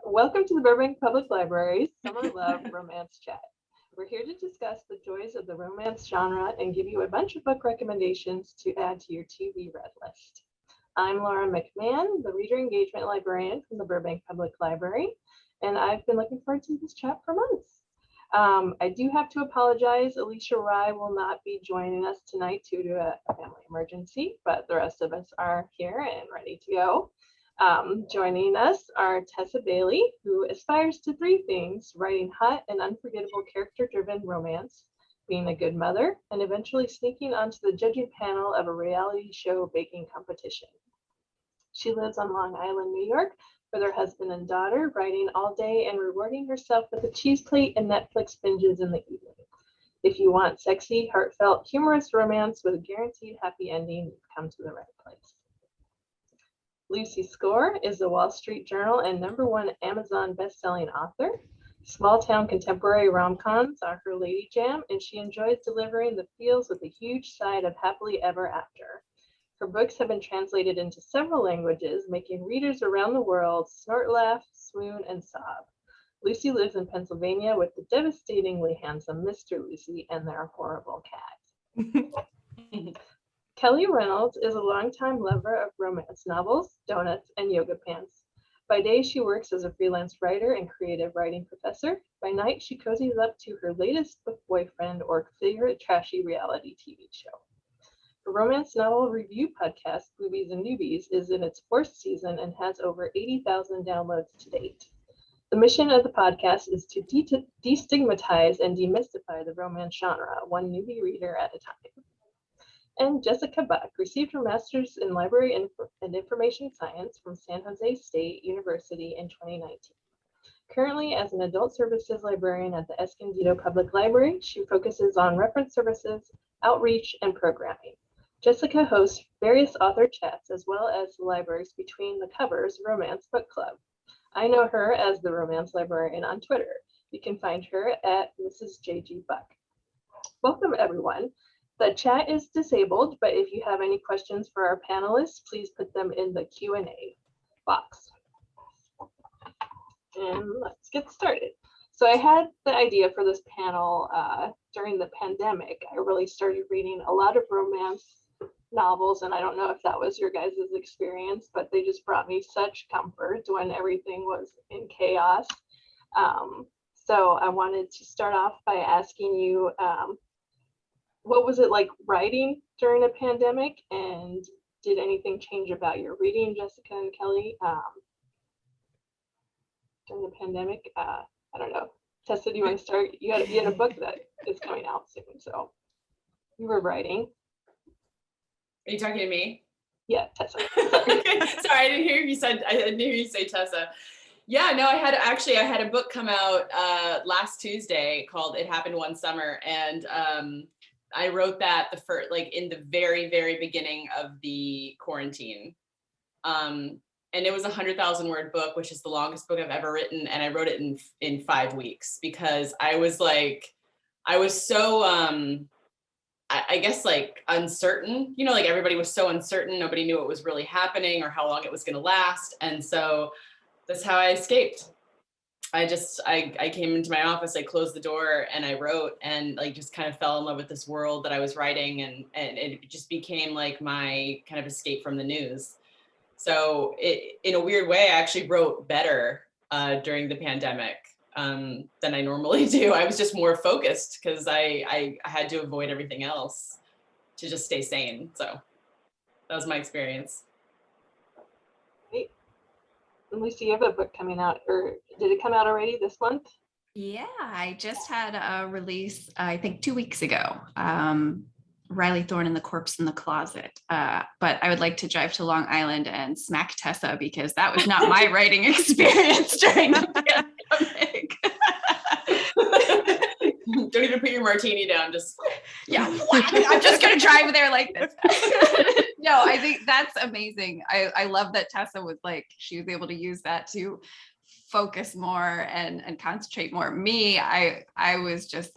Welcome to the Burbank Public Library's Summer Love Romance Chat. We're here to discuss the joys of the romance genre and give you a bunch of book recommendations to add to your to-be read list. I'm Laura McMahon, the Reader Engagement Librarian from the Burbank Public Library, and I've been looking forward to this chat for months. I do have to apologize. Alicia Rye will not be joining us tonight due to a family emergency, but the rest of us are here and ready to go. Joining us are Tessa Bailey, who aspires to three things: writing hot and unforgettable character-driven romance, being a good mother, and eventually sneaking onto the judging panel of a reality show baking competition. She lives on Long Island, New York, with her husband and daughter, writing all day and rewarding herself with a cheese plate and Netflix binges in the evening. If you want sexy, heartfelt, humorous romance with a guaranteed happy ending, you've come to the right place. Lucy Score is the Wall Street Journal and #1 Amazon best-selling author. Small-town contemporary rom-coms are her lady jam, and she enjoys delivering the feels with a huge side of happily ever after. Her books have been translated into several languages, making readers around the world snort, laugh, swoon, and sob. Lucy lives in Pennsylvania with the devastatingly handsome Mr. Lucy and their horrible cat. Kelly Reynolds is a longtime lover of romance novels, donuts, and yoga pants. By day, she works as a freelance writer and creative writing professor. By night, she cozies up to her latest book boyfriend or favorite trashy reality TV show. The romance novel review podcast, Boobies and Newbies, is in its 4th season and has over 80,000 downloads to date. The mission of the podcast is to destigmatize and demystify the romance genre, one newbie reader at a time. And Jessica Buck received her master's in library and information science from San Jose State University in 2019. Currently, as an adult services librarian at the Escondido Public Library, she focuses on reference services, outreach, and programming. Jessica hosts various author chats as well as the library's Between the Covers Romance Book Club. I know her as the Romance Librarian on Twitter. You can find her at Mrs. JG Buck. Welcome, everyone. The chat is disabled, but if you have any questions for our panelists, please put them in the Q&A box. And let's get started. So I had the idea for this panel during the pandemic. I really started reading a lot of romance novels, and I don't know if that was your guys' experience, but they just brought me such comfort when everything was in chaos. So I wanted to start off by asking you, what was it like writing during a pandemic, and did anything change about your reading, Jessica and Kelly, during the pandemic? I don't know. Tessa, do you want to start? You had a book that is coming out soon, so you were writing. Are you talking to me? Yeah, Tessa. Sorry, I didn't hear you said. I didn't hear you say Tessa. Yeah, no, I had a book come out last Tuesday called "It Happened One Summer," and I wrote that in the very, very beginning of the quarantine. And it was a 100,000 word book, which is the longest book I've ever written. And I wrote it in 5 weeks because I was so, I guess uncertain, like everybody was so uncertain. Nobody knew what was really happening or how long it was going to last. And so that's how I escaped. I came into my office, I closed the door and I wrote and just kind of fell in love with this world that I was writing, and it just became like my kind of escape from the news. So in a weird way, I actually wrote better during the pandemic than I normally do. I was just more focused because I had to avoid everything else to just stay sane. So that was my experience. Great. And Lucy, you have a book coming out, or did it come out already this month? Yeah, I just had a release, I think 2 weeks ago. Riley Thorne and the Corpse in the Closet. But I would like to drive to Long Island and smack Tessa because that was not my writing experience during the pandemic. Don't even put your martini down. Just I'm just gonna drive there like this. No, I think that's amazing. I love that Tessa was she was able to use that to focus more and concentrate more. Me, I was just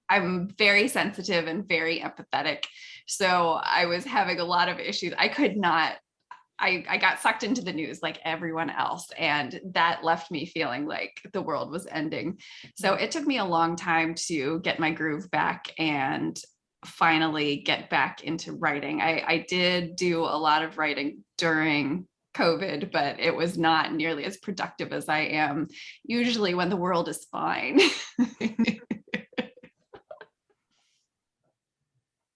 I'm very sensitive and very empathetic. So I was having a lot of issues. I could not I got sucked into the news like everyone else, and that left me feeling like the world was ending. So it took me a long time to get my groove back and finally get back into writing. I did do a lot of writing during COVID, but it was not nearly as productive as I am usually when the world is fine.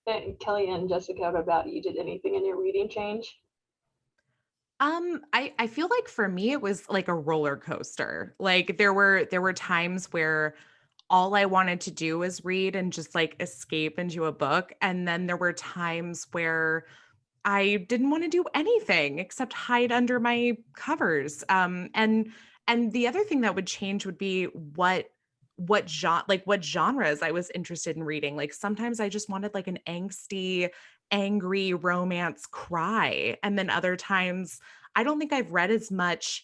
And Kelly and Jessica, what about you? Did anything in your reading change? I feel like for me it was like a roller coaster. Like there were times where all I wanted to do was read and just like escape into a book. And then there were times where I didn't want to do anything except hide under my covers. And the other thing that would change would be what genres I was interested in reading. Like sometimes I just wanted like an angsty, angry romance cry. And then other times I don't think I've read as much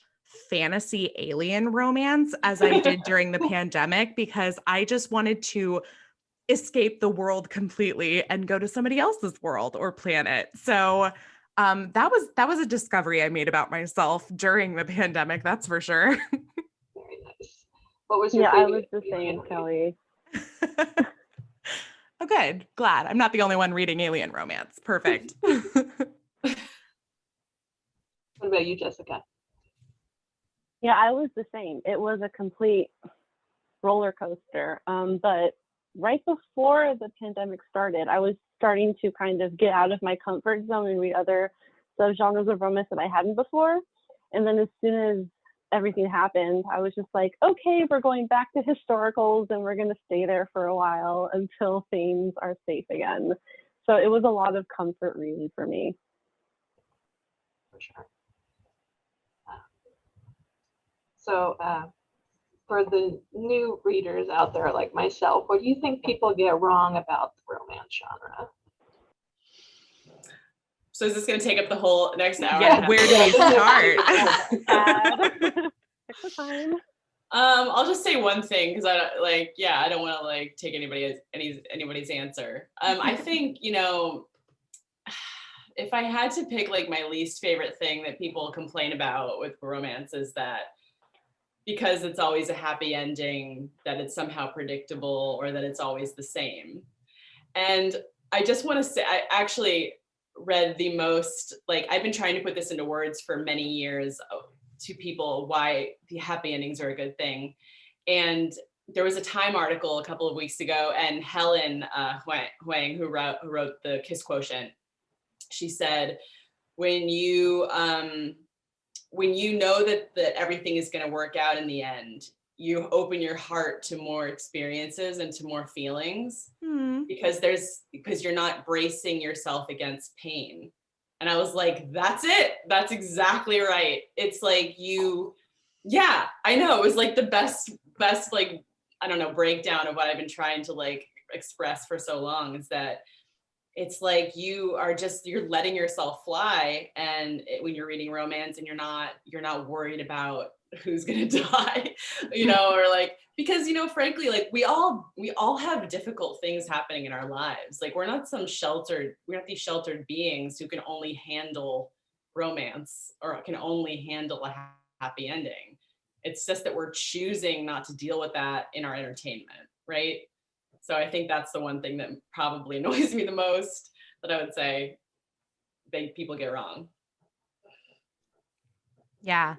fantasy alien romance as I did during the pandemic because I just wanted to escape the world completely and go to somebody else's world or planet. So that was a discovery I made about myself during the pandemic, that's for sure. Very nice. What was your Yeah, I favorite was the alien same, read? Kelly. Oh, good. Glad. I'm not the only one reading alien romance. Perfect. What about you, Jessica? Yeah, I was the same. It was a complete roller coaster. But right before the pandemic started, I was starting to kind of get out of my comfort zone and read other subgenres of romance that I hadn't before. And then as soon as everything happened, I was just like, okay, we're going back to historicals and we're going to stay there for a while until things are safe again. So it was a lot of comfort reading for me. For sure. So for the new readers out there like myself, what do you think people get wrong about the romance genre? So is this going to take up the whole next hour? Yeah, where do we start? Take the time. I'll just say one thing because I don't want to like take anybody's answer. I think, if I had to pick like my least favorite thing that people complain about with romance is that because it's always a happy ending, that it's somehow predictable or that it's always the same. And I just want to say, I actually read the most, like, I've been trying to put this into words for many years to people why the happy endings are a good thing. And there was a Time article a couple of weeks ago, and Helen Huang, who wrote the Kiss Quotient, she said, when you know that everything is going to work out in the end, you open your heart to more experiences and to more feelings because you're not bracing yourself against pain. And I was like, that's it. That's exactly right. It's like I know. It was like the best, like, I don't know, breakdown of what I've been trying to like express for so long is that it's like you're letting yourself fly. And when you're reading romance and you're not worried about who's going to die, or like, because, frankly, like we all have difficult things happening in our lives. Like we're not these sheltered beings who can only handle romance or can only handle a happy ending. It's just that we're choosing not to deal with that in our entertainment. Right. So I think that's the one thing that probably annoys me the most that I would say people get wrong. Yeah.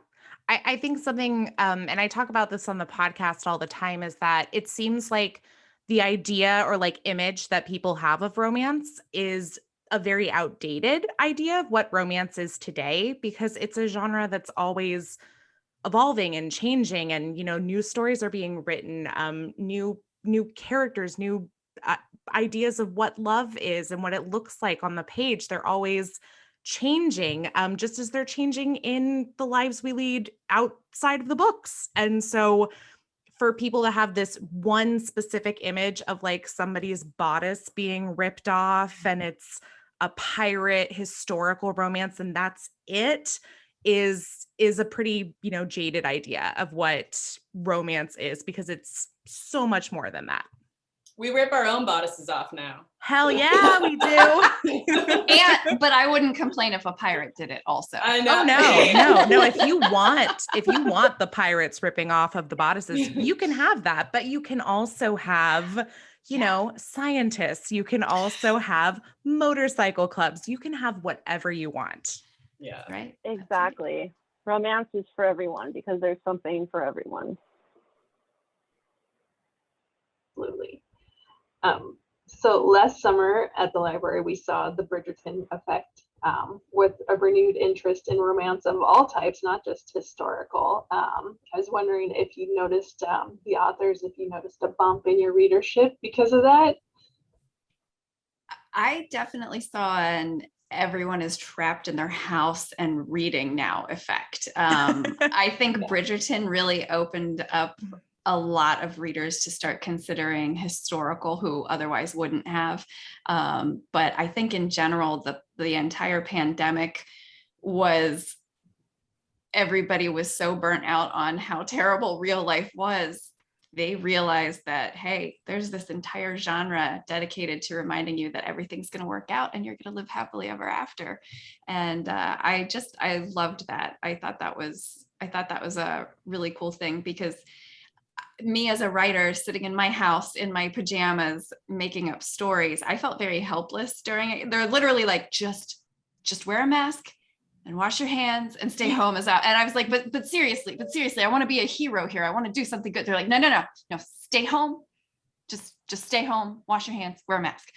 I think something, and I talk about this on the podcast all the time, is that it seems like the idea or like image that people have of romance is a very outdated idea of what romance is today, because it's a genre that's always evolving and changing, and new stories are being written, new characters, new ideas of what love is and what it looks like on the page. They're always changing, just as they're changing in the lives we lead outside of the books. And so for people to have this one specific image of like somebody's bodice being ripped off and it's a pirate historical romance and that's it, is a pretty, jaded idea of what romance is, because it's so much more than that. We rip our own bodices off now. Hell yeah, we do. But I wouldn't complain if a pirate did it also. I know. Oh no. If you want the pirates ripping off of the bodices, you can have that, but you can also have, you know, scientists. You can also have motorcycle clubs. You can have whatever you want. Yeah. Right. Exactly. Romance is for everyone because there's something for everyone. Absolutely. So last summer at the library, we saw the Bridgerton effect with a renewed interest in romance of all types, not just historical. I was wondering if you noticed the authors, if you noticed a bump in your readership because of that. I definitely saw an everyone is trapped in their house and reading now effect. I think Bridgerton really opened up a lot of readers to start considering historical who otherwise wouldn't have. But I think in general, the entire pandemic was, everybody was so burnt out on how terrible real life was. They realized that, hey, there's this entire genre dedicated to reminding you that everything's going to work out and you're going to live happily ever after. And I loved that. I thought that was a really cool thing, because me as a writer sitting in my house in my pajamas making up stories, I felt very helpless during it. They're literally like, just wear a mask and wash your hands and stay home is out. And I was like, but seriously, I want to be a hero here. I want to do something good. They're like, no, stay home. Just stay home, wash your hands, wear a mask.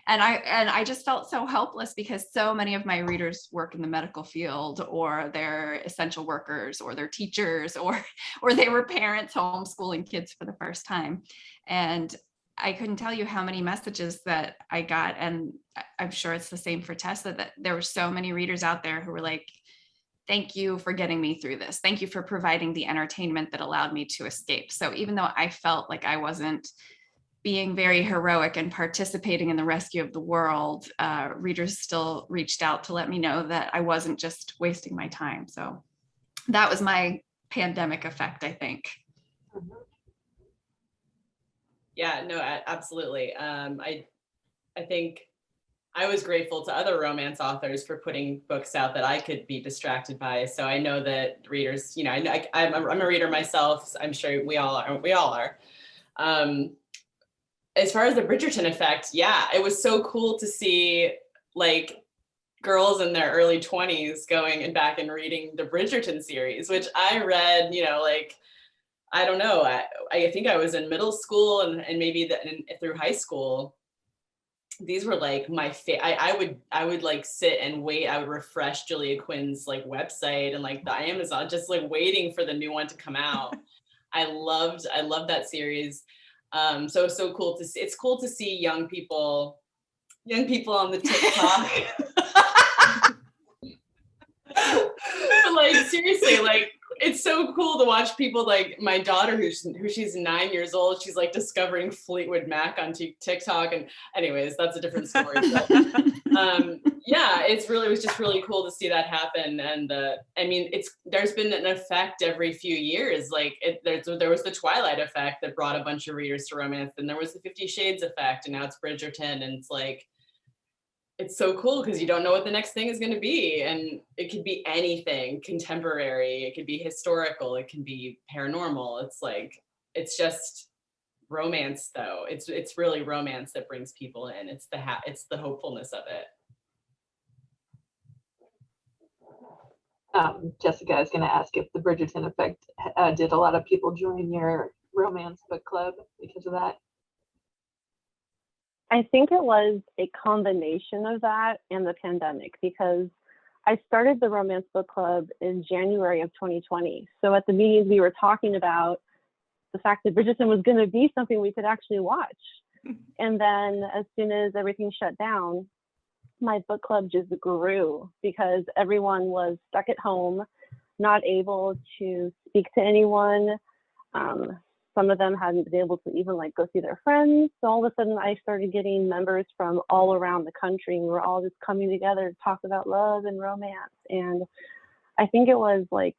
And I just felt so helpless, because so many of my readers work in the medical field, or they're essential workers, or they're teachers, or they were parents homeschooling kids for the first time. And I couldn't tell you how many messages that I got, and I'm sure it's the same for Tessa, that there were so many readers out there who were like, thank you for getting me through this. Thank you for providing the entertainment that allowed me to escape. So even though I felt like I wasn't being very heroic and participating in the rescue of the world, readers still reached out to let me know that I wasn't just wasting my time. So that was my pandemic effect, I think. Yeah, no, absolutely. I think I was grateful to other romance authors for putting books out that I could be distracted by. So I know that readers, you know, I'm a reader myself. So I'm sure we all are. As far as the Bridgerton effect, yeah, it was so cool to see like girls in their early 20s going and back and reading the Bridgerton series, which I read, you know, like, I don't know, I think I was in middle school and maybe through high school. These were like my I would like sit and wait. I would refresh Julia Quinn's like website and like the Amazon, just like waiting for the new one to come out. I loved that series. So cool to see. It's cool to see young people on the TikTok. But like seriously, like it's so cool to watch people like my daughter who she's 9 years old. She's like discovering Fleetwood Mac on TikTok. And anyways, that's a different story. But, yeah, it was just really cool to see that happen. And I mean, there's been an effect every few years. Like there was the Twilight effect that brought a bunch of readers to romance, and there was the 50 Shades effect, and now it's Bridgerton, and it's like, it's so cool because you don't know what the next thing is going to be. And it could be anything contemporary. It could be historical. It can be paranormal. It's like, it's just romance though. It's really romance that brings people in. It's the hopefulness of it. Jessica, I was going to ask if the Bridgerton effect, did a lot of people join your romance book club because of that? I think it was a combination of that and the pandemic, because I started the romance book club in January of 2020. So at the meetings, we were talking about the fact that Bridgerton was going to be something we could actually watch. And then as soon as everything shut down, my book club just grew because everyone was stuck at home, not able to speak to anyone. Some of them hadn't been able to even like go see their friends. So all of a sudden I started getting members from all around the country. We were all just coming together to talk about love and romance. And I think it was like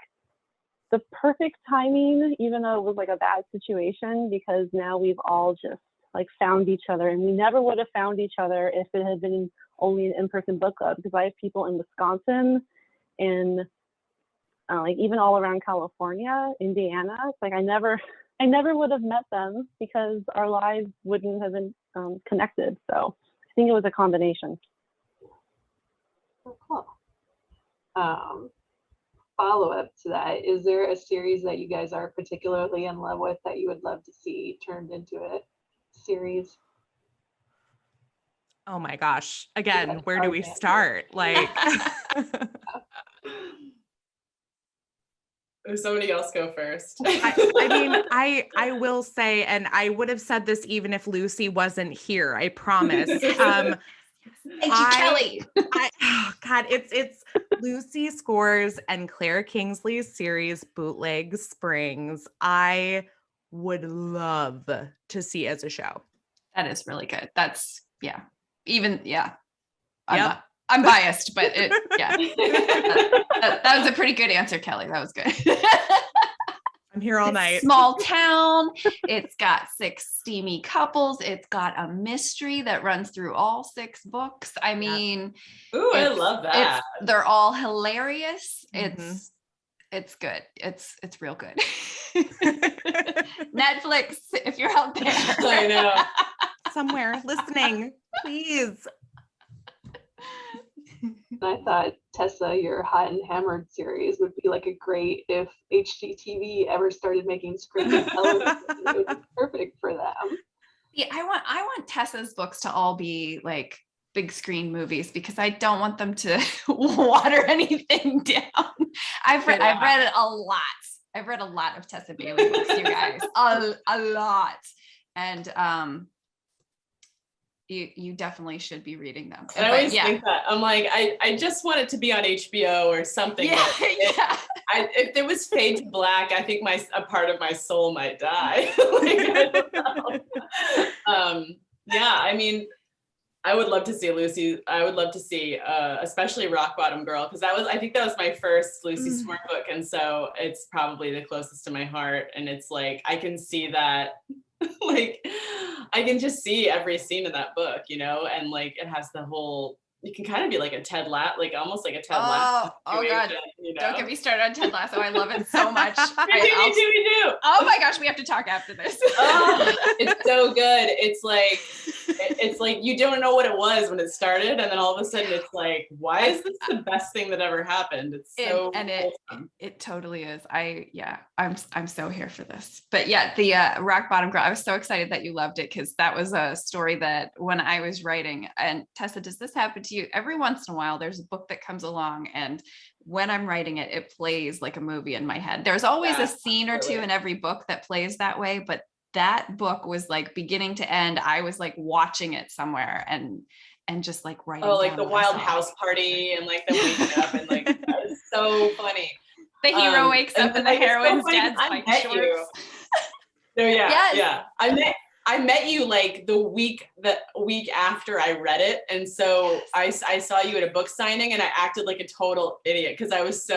the perfect timing, even though it was like a bad situation, because now we've all just like found each other, and we never would have found each other if it had been only an in-person book club, because I have people in Wisconsin, in like even all around California, Indiana. It's like I never would have met them because our lives wouldn't have been connected. So I think it was a combination. Oh, cool. Follow-up to that, is there a series that you guys are particularly in love with that you would love to see turned into a series? Oh my gosh. Again, Yeah, where do we Tarzan. start? Like, Oh, somebody else go first. I mean, I will say, and I would have said this even if Lucy wasn't here, I promise. Thank you, Kelly. Oh God, it's Lucy Scores and Claire Kingsley's series Bootleg Springs. I would love to see as a show. That is really good. That's I'm Yep. I'm biased, but that was a pretty good answer, Kelly. That was good. I'm here all night. Small town. It's got 6 steamy couples. It's got a mystery that runs through all 6 books. I mean, Ooh, I love that. They're all hilarious. Mhm. It's good. It's real good. Netflix, if you're out there. I know. Somewhere listening, please. I thought, Tessa, your Hot and Hammered series would be like a great, if HGTV ever started making screen television, it would be perfect for them. Yeah, I want Tessa's books to all be like big screen movies, because I don't want them to water anything down. I've read a lot. I've read a lot of Tessa Bailey books, you guys. A lot. And you definitely should be reading them. And I always think that. I'm like, I just want it to be on HBO or something. Yeah, If there was Fade to Black, I think a part of my soul might die. Like, I don't know. Yeah, I mean, I would love to see Lucy. I would love to see, especially Rock Bottom Girl, because I think that was my first Lucy Score book, and so it's probably the closest to my heart. And it's like I can see that, like I can just see every scene in that book, and like it has the whole. You can kind of be like a Ted Lasso, like almost like a Ted Lasso. Oh God! Don't get me started on Ted Lasso. I love it so much. We do. Oh my gosh, we have to talk after this. Oh, it's so good. It's like you don't know what it was when it started, and then all of a sudden it's like, why is this the best thing that ever happened? It's so wholesome. It totally is. I'm so here for this. But yeah, the Rock Bottom Girl, I was so excited that you loved it, because that was a story that when I was writing, and Tessa, does this happen to you? Every once in a while there's a book that comes along, and when I'm writing it, it plays like a movie in my head. There's always a scene or two in every book that plays that way, but that book was like beginning to end. I was like watching it somewhere and just like writing. Oh, like the wild house party and like them waking up and like that is so funny. The hero wakes up in the heroine's dad's bike shorts. So yeah. I met you like the week after I read it, and so I saw you at a book signing, and I acted like a total idiot because I was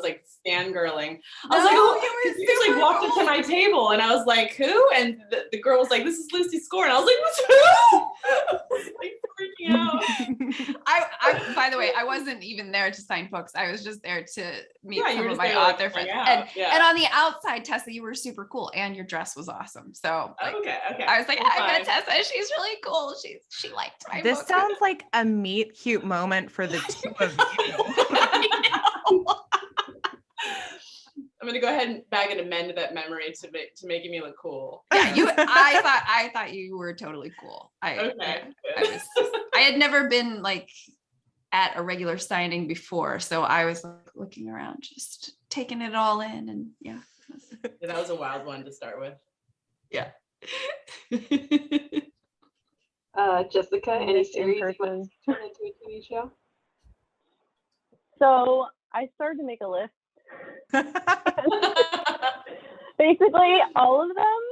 like fangirling. I was like, oh, you just like walked up to my table, and I was like, who? And the girl was like, this is Lucy Score, and I was like, what's who? I was like freaking out. I by the way, I wasn't even there to sign books. I was just there to meet some of my author friends. And on the outside, Tessa, you were super cool, and your dress was awesome. So like, okay. I was like, I met Tessa. She's really cool. She liked my This book. sounds like a meet cute moment for the two of you. I'm gonna go ahead and bag and amend that memory to making me look cool. Yeah, I thought you were totally cool. I had never been like at a regular signing before, so I was like looking around, just taking it all in, and yeah. That was a wild one to start with. Yeah. Jessica, any series you want to turn into a TV show? So I started to make a list. Basically all of them,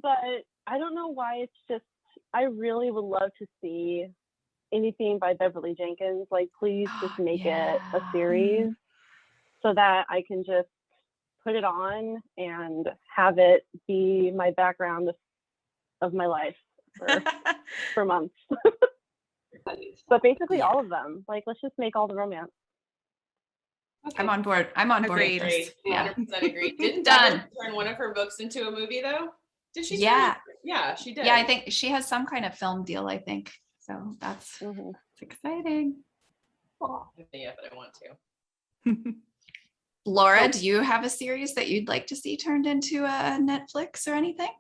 but I don't know why. It's just I really would love to see anything by Beverly Jenkins. Like, please just make it a series so that I can just put it on and have it be my background of my life for months. Funny stuff. But basically Yeah. all of them. Like, let's just make all the romance. Okay. I'm on board. I'm on board. with Agreed. this. Yeah. 100% agree. Didn't Done. Done. Turn one of her books into a movie though? Did she? Yeah. Yeah, she did. Yeah, I think she has some kind of film deal, I think. So that's Mhm. exciting. Cool. Yeah, but I want to. Laura, do you have a series that you'd like to see turned into a Netflix or anything?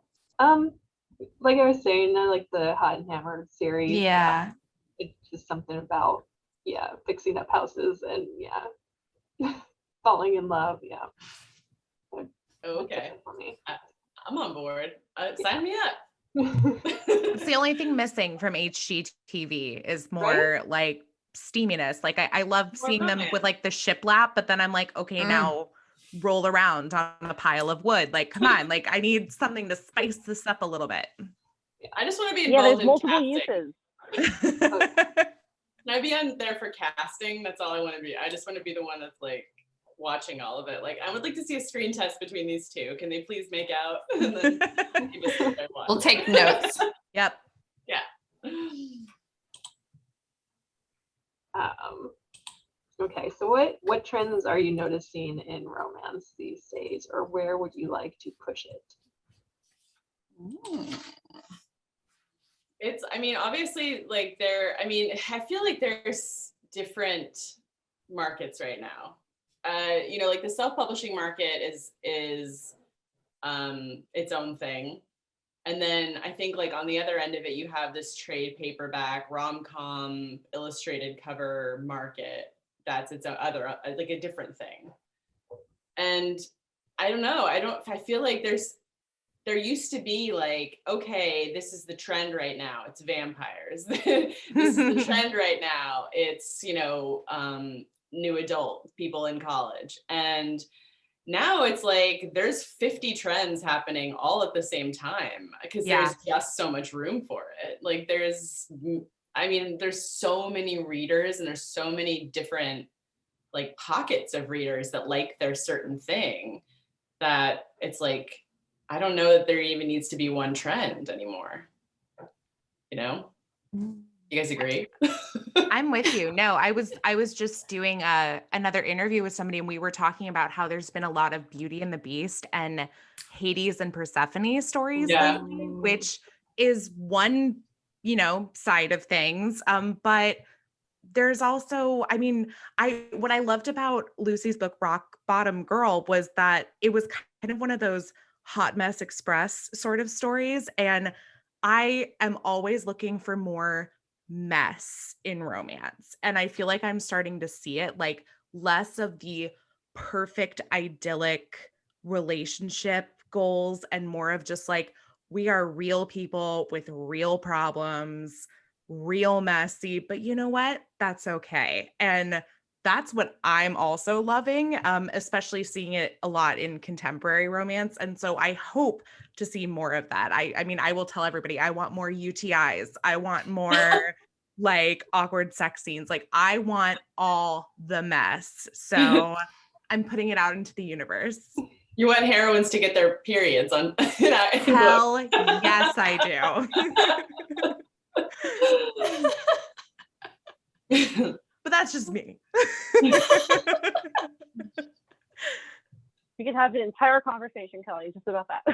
Like I was saying, I like the Hot and Hammered series. Yeah. It's just something about, fixing up houses and falling in love. Yeah. Oh, That's okay. it for me. I'm on board. Sign me up. It's the only thing missing from HGTV is more like steaminess. Like I love More seeing them with romance. like the shiplap, but then I'm like, okay, now roll around on a pile of wood. Like, come on, like I need something to spice this up a little bit. I just want to be Yeah, involved there's in multiple casting. uses. Can I be on there for casting? That's all I want to be. I just want to be the one that's like watching all of it. Like, I would like to see a screen test between these two. Can they please make out? And then give us what I want. We'll take notes. Yep. Okay, so what trends are you noticing in romance these days, or where would you like to push it? It's, I mean, obviously, like I feel like there's different markets right now. Like the self-publishing market is its own thing. And then I think like on the other end of it, you have this trade paperback, rom-com, illustrated cover market. That's its own other, like a different thing. And I don't know, I feel like there used to be like, okay, this is the trend right now. It's vampires. This is the trend right now. It's, new adult people in college. And now it's like there's 50 trends happening all at the same time because there's just so much room for it. Like there's so many readers and there's so many different like pockets of readers that like their certain thing that it's like, I don't know that there even needs to be one trend anymore. You guys agree? I'm with you. No, I was just doing another interview with somebody and we were talking about how there's been a lot of Beauty and the Beast and Hades and Persephone stories lately, which is one, side of things. But there's also, what I loved about Lucy's book, Rock Bottom Girl, was that it was kind of one of those hot mess express sort of stories. And I am always looking for more mess in romance. And I feel like I'm starting to see it, like less of the perfect idyllic relationship goals and more of just like, we are real people with real problems, real messy, but you know what? That's okay. And that's what I'm also loving, especially seeing it a lot in contemporary romance. And so I hope to see more of that. I will tell everybody, I want more UTIs. I want more like awkward sex scenes. Like I want all the mess. So I'm putting it out into the universe. You want heroines to get their periods on. Hell yes, I do. But that's just me. We could have an entire conversation, Kelly, just about that.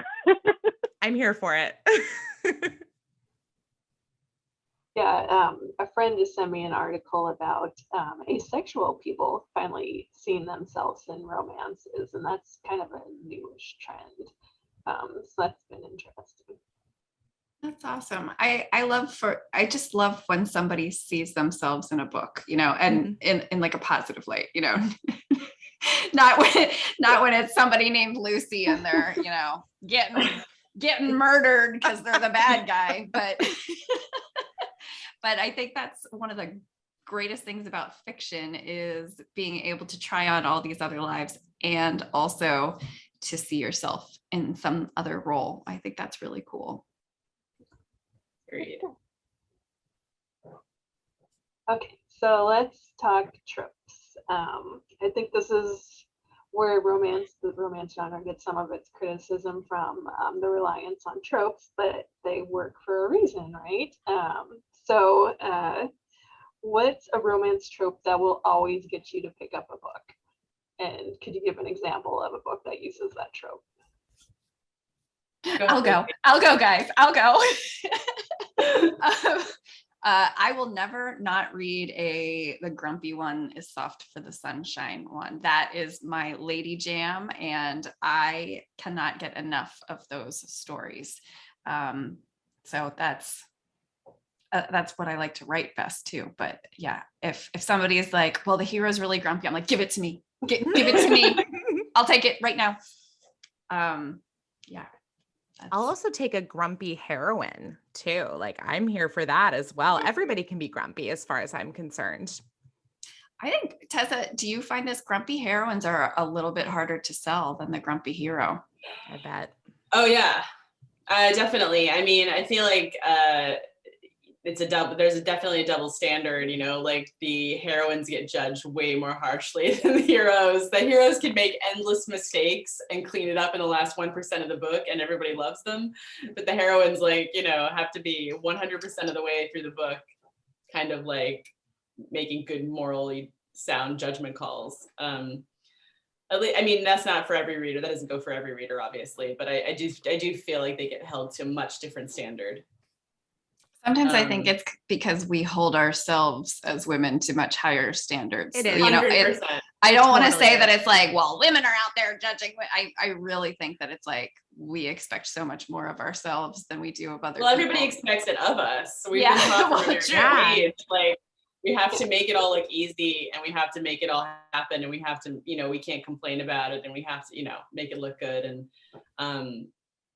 I'm here for it. A friend just sent me an article about asexual people finally seeing themselves in romances, and that's kind of a newish trend. So that's been interesting. That's awesome. I just love when somebody sees themselves in a book, and in like a positive light, not when it's somebody named Lucy and they're, getting murdered because they're the bad guy. But I think that's one of the greatest things about fiction is being able to try on all these other lives and also to see yourself in some other role. I think that's really cool. Agreed. Okay, so let's talk tropes. I think this is where the romance genre gets some of its criticism from the reliance on tropes, but they work for a reason, right? What's a romance trope that will always get you to pick up a book? And could you give an example of a book that uses that trope? I'll go, guys. I'll go. I will never not read the grumpy one is soft for the sunshine one. That is my lady jam, and I cannot get enough of those stories. So that's what I like to write best too. But yeah, if somebody is like, well, the hero's really grumpy, I'm like, give it to me. Give it to me. I'll take it right now. Yeah. I'll also take a grumpy heroine too. Like, I'm here for that as well. Everybody can be grumpy as far as I'm concerned. I think, Tessa, do you find this grumpy heroines are a little bit harder to sell than the grumpy hero? I bet. Oh yeah, definitely. I mean, I feel like there's definitely a double standard, you know, like the heroines get judged way more harshly than the heroes. The heroes can make endless mistakes and clean it up in the last 1% of the book and everybody loves them. But the heroines, like, you know, have to be 100% of the way through the book, kind of like making good morally sound judgment calls. I mean, that's not for every reader. That doesn't go for every reader, obviously, but I do feel like they get held to a much different standard. Sometimes I think it's because we hold ourselves as women to much higher standards. It is. You know, 100%. I don't want to Totally say that is. it's like, well, women are out there judging. I really think that it's like we expect so much more of ourselves than we do of other Well, people. everybody expects it of us. So we've Yeah, been taught well, from a true. very young age, like we have to make it all look easy and we have to make it all happen and we have to, you know, we can't complain about it and we have to, you know, make it look good.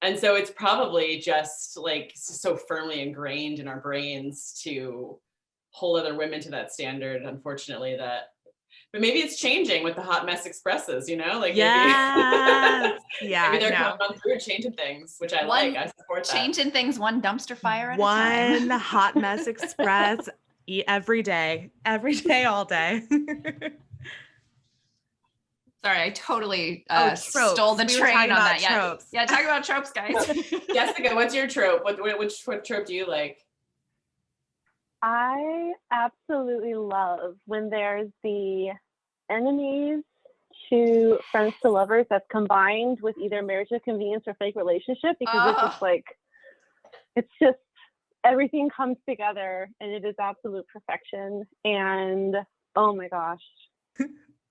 And so it's probably just like so firmly ingrained in our brains to hold other women to that standard, unfortunately, but maybe it's changing with the hot mess expresses, you know, like Yes. Yeah. maybe they're No. coming through changing things, which I One- like. I support that. Changing things one dumpster fire at a One time. hot mess express every day, all day. Sorry, I totally Tropes. stole the We were train talking on about that. Yeah, tropes. yeah, talk about tropes, guys. Jessica, what's your trope? Which trope do you like? I absolutely love when there's the enemies to friends to lovers that's combined with either marriage of convenience or fake relationship, because it's just like, it's just everything comes together and it is absolute perfection. And oh my gosh,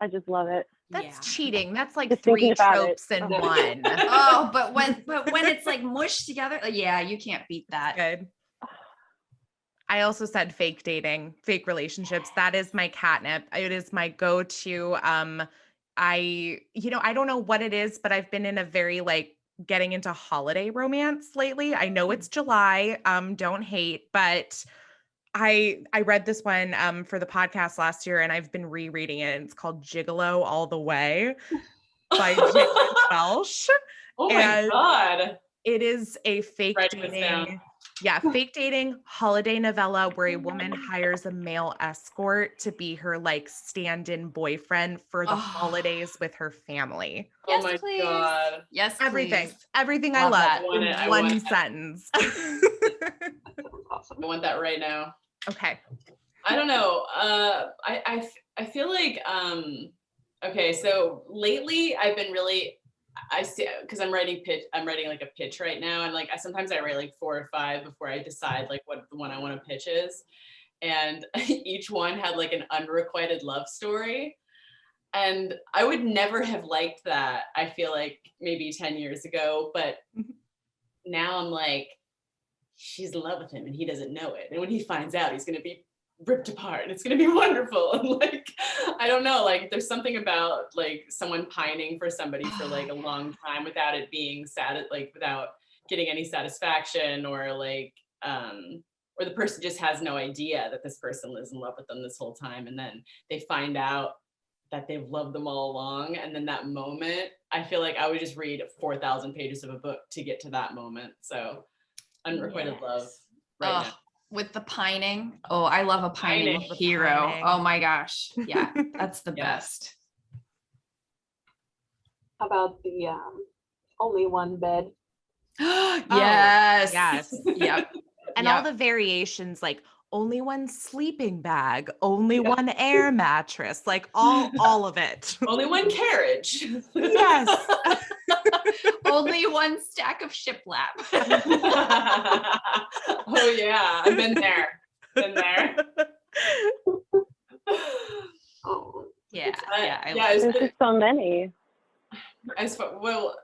I just love it. That's cheating. That's like Just 3 thinking about tropes it. in Oh. one. Oh, but when it's like mushed together, yeah, you can't beat that. Good. I also said fake dating, fake relationships. That is my catnip. It is my go-to. I don't know what it is, but I've been in a very like getting into holiday romance lately. I know it's July. Don't hate, but I read this one for the podcast last year and I've been rereading it. It's called Gigolo All the Way by Jigland Welsh. Oh my God. It is a fake Writing this down. dating. Yeah, fake dating holiday novella where a woman hires a male escort to be her like stand-in boyfriend for the holidays with her family. Yes, Oh my please. God. Yes, Everything. please. Everything I Love love that. in I one want that. sentence. Awesome. I want that right now. Okay. I don't know. I feel like okay, so lately I've been really I see because I'm writing like a pitch right now, and like sometimes I write like 4 or 5 before I decide like what the one I want to pitch is, and each one had like an unrequited love story, and I would never have liked that. I feel like maybe 10 years ago, but now I'm like, she's in love with him and he doesn't know it, and when he finds out, he's gonna be ripped apart and it's gonna be wonderful. And like, I don't know, like there's something about like someone pining for somebody for like a long time without it being sad, like without getting any satisfaction, or like or the person just has no idea that this person is in love with them this whole time, and then they find out that they've loved them all along, and then that moment, I feel like I would just read 4,000 pages of a book to get to that moment. So unrequited love right now. With the pining. Oh, I love a pining Pining. hero. Pining. Oh my gosh. Yeah, that's the Yeah. best. How about the only one bed? Yes. yes. Yep. And all the variations, like only one sleeping bag, only Yeah. one air mattress, like all of it. Only one carriage. Yes. Only one stack of shiplap. Oh yeah, I've been there. Been there. Oh, Yeah. I Yeah. I yeah, love as, There's just so many. as far, well,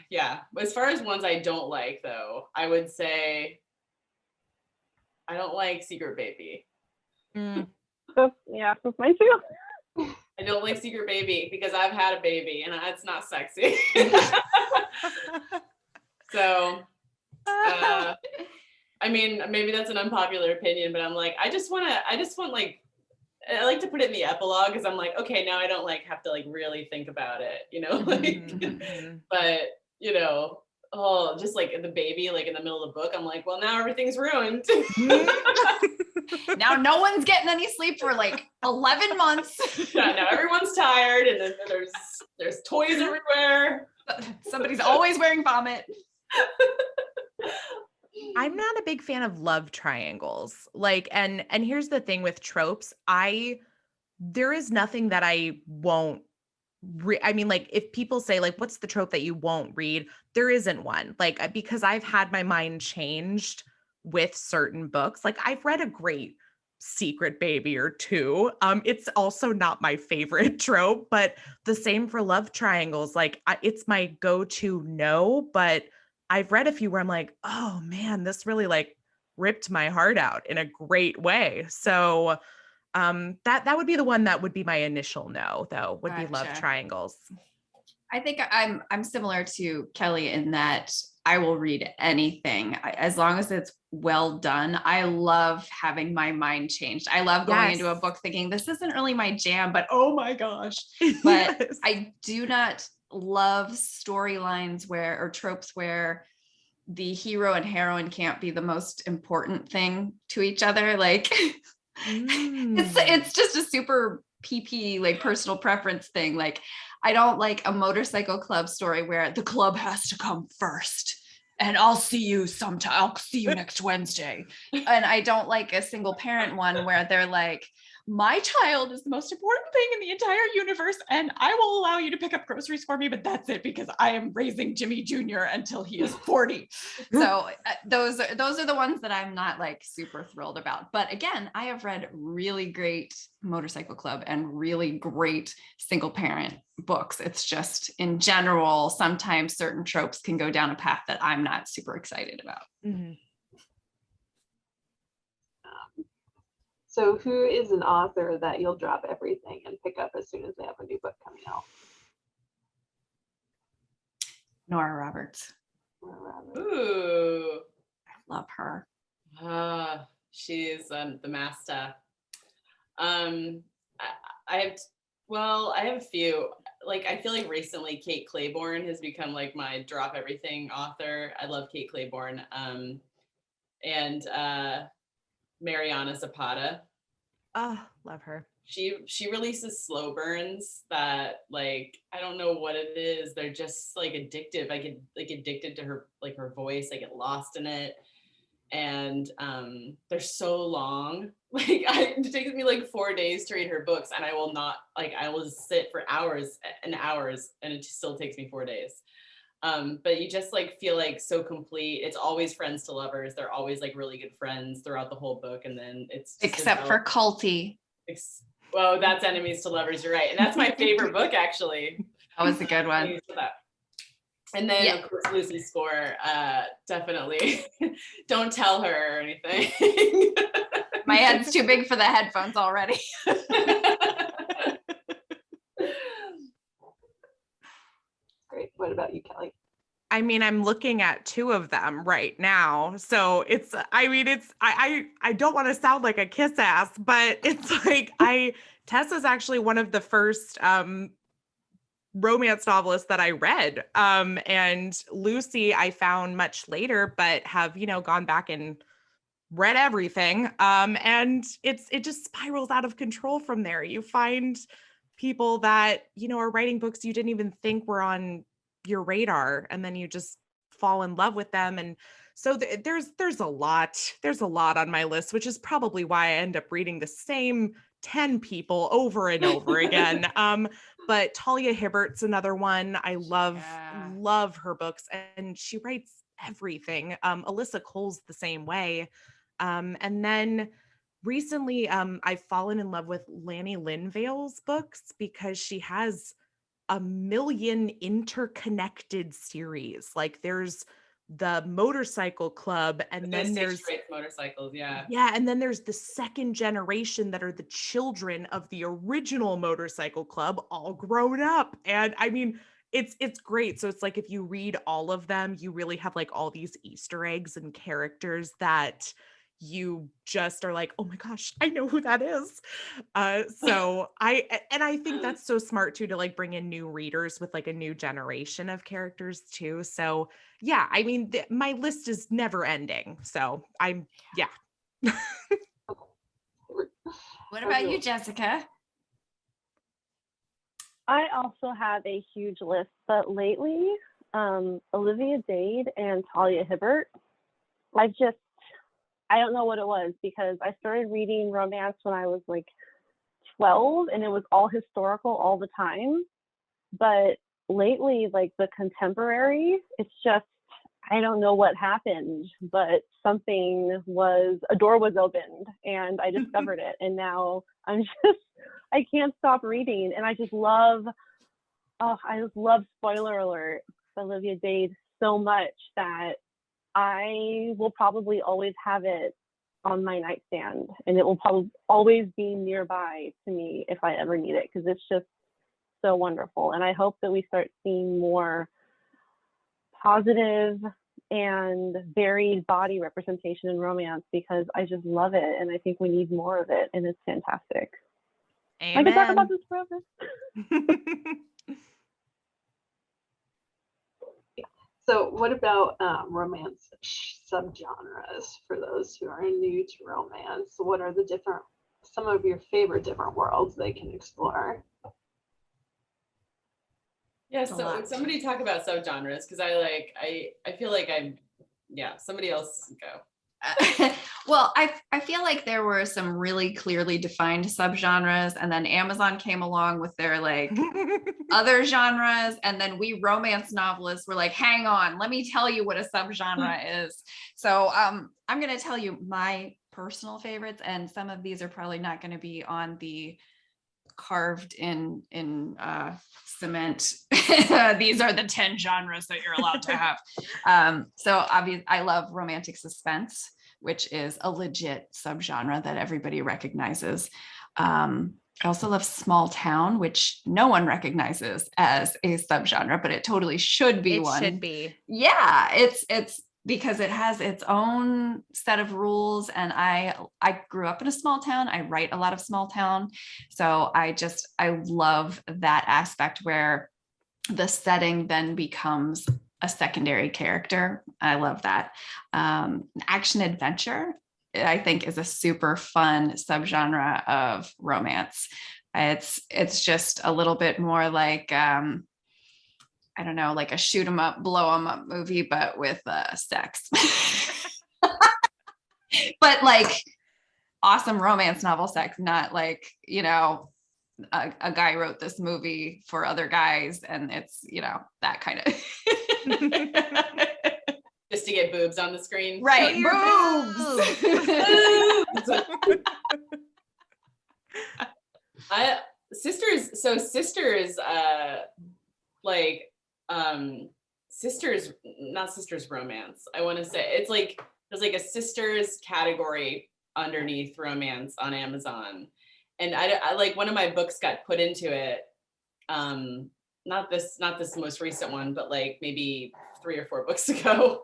yeah. As far as ones I don't like, though, I would say I don't like Secret Baby. Mm. So, yeah, that's mine too. I don't like Secret Baby because I've had a baby and it's not sexy. So, I mean, maybe that's an unpopular opinion, but I'm like, I just want like, I like to put it in the epilogue because I'm like, okay, now I don't like have to like really think about it, you know, like, Mhm. but you know, oh, just like the baby, like in the middle of the book, I'm like, well, now everything's ruined. Now no one's getting any sleep for like 11 months. Yeah, now everyone's tired, and then there's toys everywhere. Somebody's always wearing vomit. I'm not a big fan of love triangles. Like, and here's the thing with tropes. There is nothing that I won't I mean, like, if people say, like, what's the trope that you won't read? There isn't one. Like, because I've had my mind changed with certain books. Like, I've read a great Secret Baby or two. It's also not my favorite trope, but the same for love triangles. Like, it's my go-to no, but I've read a few where I'm like, oh man, this really like ripped my heart out in a great way. So that would be the one that would be my initial no, though, would be love Gotcha. triangles. I think I'm similar to Kelly in that I will read anything as long as it's well done. I love having my mind changed. I love going into a Yes. book thinking this isn't really my jam, but oh my gosh. But Yes. I do not love storylines or tropes where the hero and heroine can't be the most important thing to each other. Like it's just a super PP like personal preference thing. Like I don't like a motorcycle club story where the club has to come first and I'll see you sometime. I'll see you next Wednesday. And I don't like a single parent one where they're like, my child is the most important thing in the entire universe, and I will allow you to pick up groceries for me, but that's it because I am raising Jimmy Jr. until he is 40. So those are the ones that I'm not like super thrilled about. But again, I have read really great motorcycle club and really great single parent books. It's just in general, sometimes certain tropes can go down a path that I'm not super excited about. Mhm. so who is an author that you'll drop everything and pick up as soon as they have a new book coming out? Nora Roberts. Ooh, I love her. She's the master. I have, well, I have a few. Like, I feel like recently Kate Claiborne has become like my drop everything author. I love Kate Claiborne. And Mariana Zapata. Oh, love her. She releases slow burns that like I don't know what it is. They're just like addictive. I get like addicted to her like her voice. I get lost in it. And they're so long. Like it takes me like 4 days to read her books, and I will not like I will sit for hours and hours, and it still takes me 4 days. But you just like feel like so complete. It's always friends to lovers. They're always like really good friends throughout the whole book, and then it's just Except for Culty. well, that's enemies to lovers. You're right, and that's my favorite book actually. That was a good one. Enemies to that. And then of course Lucy Score, definitely. Don't tell her or anything. My head's too big for the headphones already. Great. What about you, Kelly? I mean, I'm looking at two of them right now. So it's, I mean, it's, I don't want to sound like a kiss ass, but it's like, Tessa's actually one of the first romance novelists that I read. And Lucy, I found much later, but have, gone back and read everything. And it just spirals out of control from there. You find people that, you know, are writing books you didn't even think were on your radar, and then you just fall in love with them. And so there's a lot on my list, which is probably why I end up reading the same 10 people over and over again. But Talia Hibbert's another one. I love her books, and she writes everything. Alyssa Cole's the same way. And then recently, I've fallen in love with Lanny Linvale's books because she has a million interconnected series. Like there's the motorcycle club, and then there's motorcycles, yeah. Yeah, and then there's the second generation that are the children of the original motorcycle club, all grown up. And I mean, it's great. So it's like if you read all of them, you really have like all these Easter eggs and characters that you just are like, oh my gosh, I know who that is. So I think that's so smart too, to like bring in new readers with like a new generation of characters too. So yeah, I mean, my list is never ending. So yeah. What about you, Jessica? I also have a huge list, but lately, Olivia Dade and Talia Hibbert, I don't know what it was, because I started reading romance when I was like 12, and it was all historical all the time. But lately, like the contemporary, it's just, I don't know what happened, but a door was opened and I discovered it. And now I can't stop reading. And I just love spoiler alert, Olivia Dade so much that I will probably always have it on my nightstand, and it will probably always be nearby to me if I ever need it, because it's just so wonderful. And I hope that we start seeing more positive and varied body representation in romance, because I just love it, and I think we need more of it, and it's fantastic. Amen. I can talk about this forever. So what about romance subgenres for those who are new to romance? What are some of your favorite different worlds they can explore? Yeah, so somebody talk about subgenres, because I feel like somebody else go. Well, I feel like there were some really clearly defined subgenres, and then Amazon came along with their like other genres, and then we romance novelists were like, hang on, let me tell you what a subgenre is. So I'm going to tell you my personal favorites, and some of these are probably not going to be on the carved in cement. These are the 10 genres that you're allowed to have. So obviously I love romantic suspense, which is a legit subgenre that everybody recognizes. I also love small town, which no one recognizes as a subgenre, but it totally should be one. It should be. Yeah, it's because it has its own set of rules. And I grew up in a small town. I write a lot of small town. So I love that aspect where the setting then becomes a secondary character. I love that. Action adventure, I think, is a super fun subgenre of romance. It's just a little bit more like, I don't know, like a shoot 'em up, blow 'em up movie, but with sex. But like awesome romance novel sex, not like, you know, a guy wrote this movie for other guys and it's, you know, that kind of. Just to get boobs on the screen. Right. Boobs. Sisters, not sisters romance. I want to say it's like there's like a sisters category underneath romance on Amazon, and I like one of my books got put into it. Not this most recent one, but like maybe 3 or 4 books ago.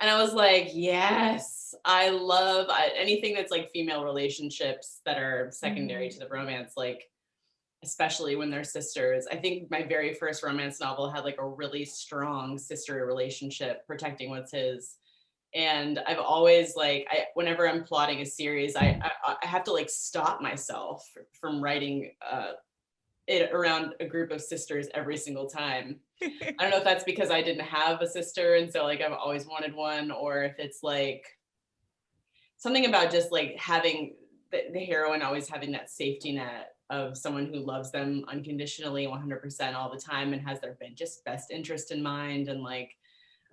And I was like, yes, I love anything that's like female relationships that are secondary to the romance, like especially when they're sisters. I think my very first romance novel had like a really strong sister relationship protecting what's his. And I've always whenever I'm plotting a series, I have to like stop myself from writing it around a group of sisters every single time. I don't know if that's because I didn't have a sister, and so like I've always wanted one, or if it's like something about just like having the heroine always having that safety net of someone who loves them unconditionally 100% all the time and has their just best interest in mind. And like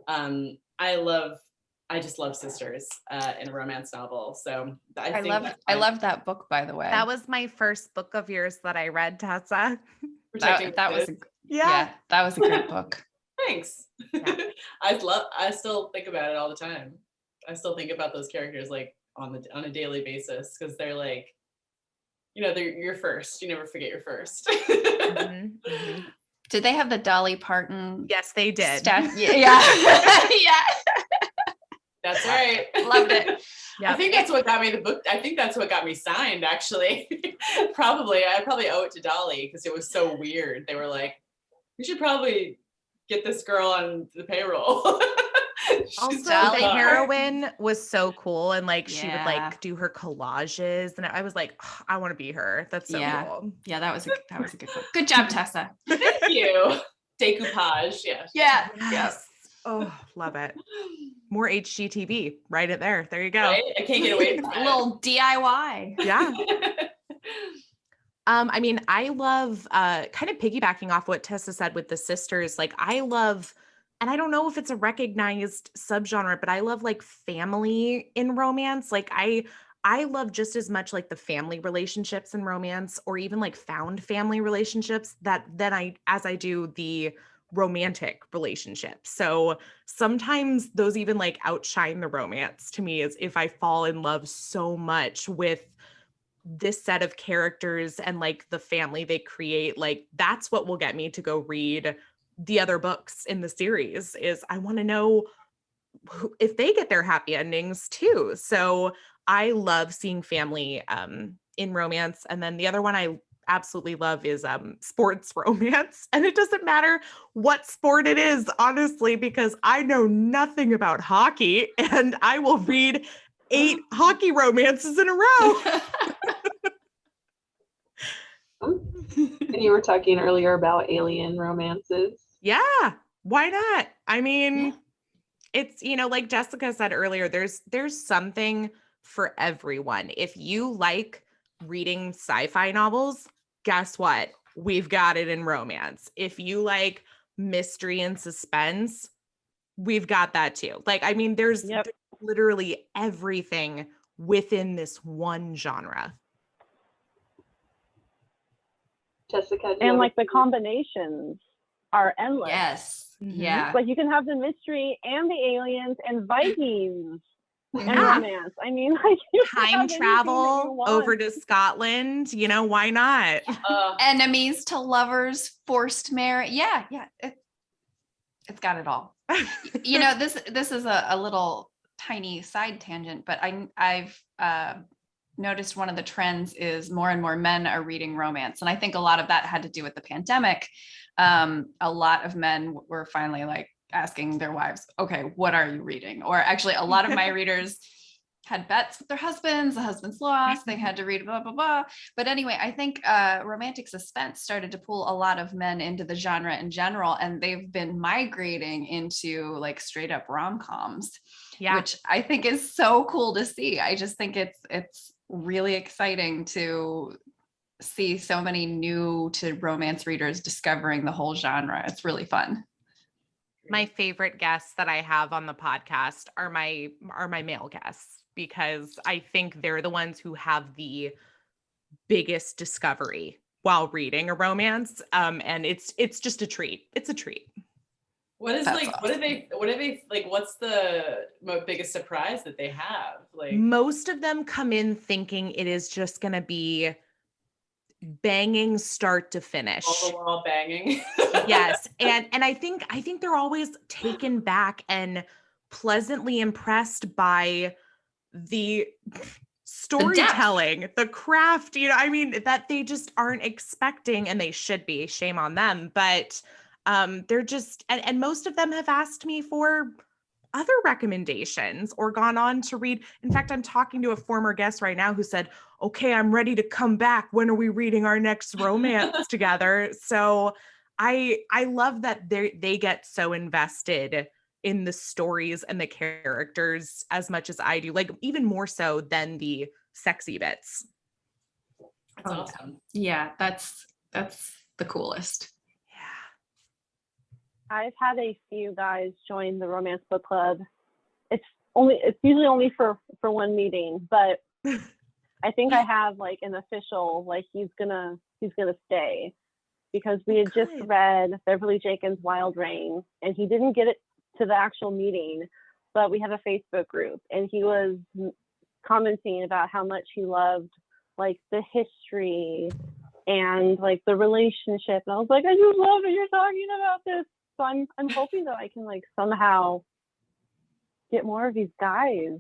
I just love sisters in a romance novel. So I love that book, by the way. That was my first book of yours that I read, Tessa. That was that was a great book. Thanks. Yeah. I still think about it all the time. I still think about those characters like on a daily basis, because they're like, they're your first. You never forget your first. Mm-hmm, mm-hmm. Did they have the Dolly Parton? Yes, they did. Yeah. Yeah. That's right. Loved it. Yeah. I think that's what got me the book. I think that's what got me signed, actually. I probably owe it to Dolly, because it was so weird. They were like, we should probably get this girl on the payroll. Also, Dolly the Parton. heroine was so cool, and like she would Yeah. like do her collages, and I was like, oh, I want to be her. That's so cool. Yeah, that was a good book. Good job, Tessa. Thank you. Decoupage. Yeah. Yeah. Yes. Oh, love it. More HGTV. Write it there. There you go. Right? I can't get away from A that. little DIY. Yeah. I mean, I love kind of piggybacking off what Tessa said with the sisters. Like, I love, and I don't know if it's a recognized subgenre, but I love like family in romance. Like, I love just as much like the family relationships in romance, or even like found family relationships as I do the romantic relationships. So sometimes those even like outshine the romance to me, as if I fall in love so much with this set of characters and like the family they create, like that's what will get me to go read the other books in the series. Is I want to know if they get their happy endings too. So I love seeing family in romance. And then the other one I absolutely love is sports romance. And it doesn't matter what sport it is, honestly, because I know nothing about hockey, and I will read 8 hockey romances in a row. And you were talking earlier about alien romances. Yeah, why not? I mean, it's, like Jessica said earlier, there's something for everyone. If you like reading sci-fi novels, guess what? We've got it in romance. If you like mystery and suspense, we've got that too. Like, I mean, there's literally everything within this one genre. Jessica, And like the combinations are endless. Yes. Mhm. Yeah. Like you can have the mystery and the aliens and Vikings and Yeah. romance. I mean, like you can have Time anything that you travel want. over to Scotland, why not? Enemies to lovers, forced marriage. Yeah. It's got it all. This is a little tiny side tangent, but I've noticed one of the trends is more and more men are reading romance. And I think a lot of that had to do with the pandemic. A lot of men were finally like asking their wives, okay, what are you reading? Or actually a lot of my readers had bets with their husbands, the husbands lost, they had to read blah, blah, blah. But anyway, I think romantic suspense started to pull a lot of men into the genre in general, and they've been migrating into like straight up rom-coms, which I think is so cool to see. I just think it's really exciting to see so many new to romance readers discovering the whole genre. It's really fun. My favorite guests that I have on the podcast are my male guests, because I think they're the ones who have the biggest discovery while reading a romance. And it's just a treat. It's a treat. What are they like, what's the biggest surprise that they have? Like, most of them come in thinking it is just going to be banging start to finish. all the wall banging. Yes. And I think they're always taken back and pleasantly impressed by the storytelling, the craft, that they just aren't expecting, and they should be. Shame on them. But they're just, and most of them have asked me for other recommendations or gone on to read. In fact, I'm talking to a former guest right now who said, okay, I'm ready to come back. When are we reading our next romance together? So I love that they get so invested in the stories and the characters as much as I do, like even more so than the sexy bits. That's awesome. Yeah, that's the coolest. Yeah. I've had a few guys join the romance book club. It's usually only for one meeting, but I think I have like an official, like he's gonna stay, because we had just read Beverly Jenkins' Wild Rain, and he didn't get it to the actual meeting, but we have a Facebook group, and he was commenting about how much he loved like the history and like the relationship, and I was like, I just love that you're talking about this. So I'm hoping that I can like somehow get more of these guys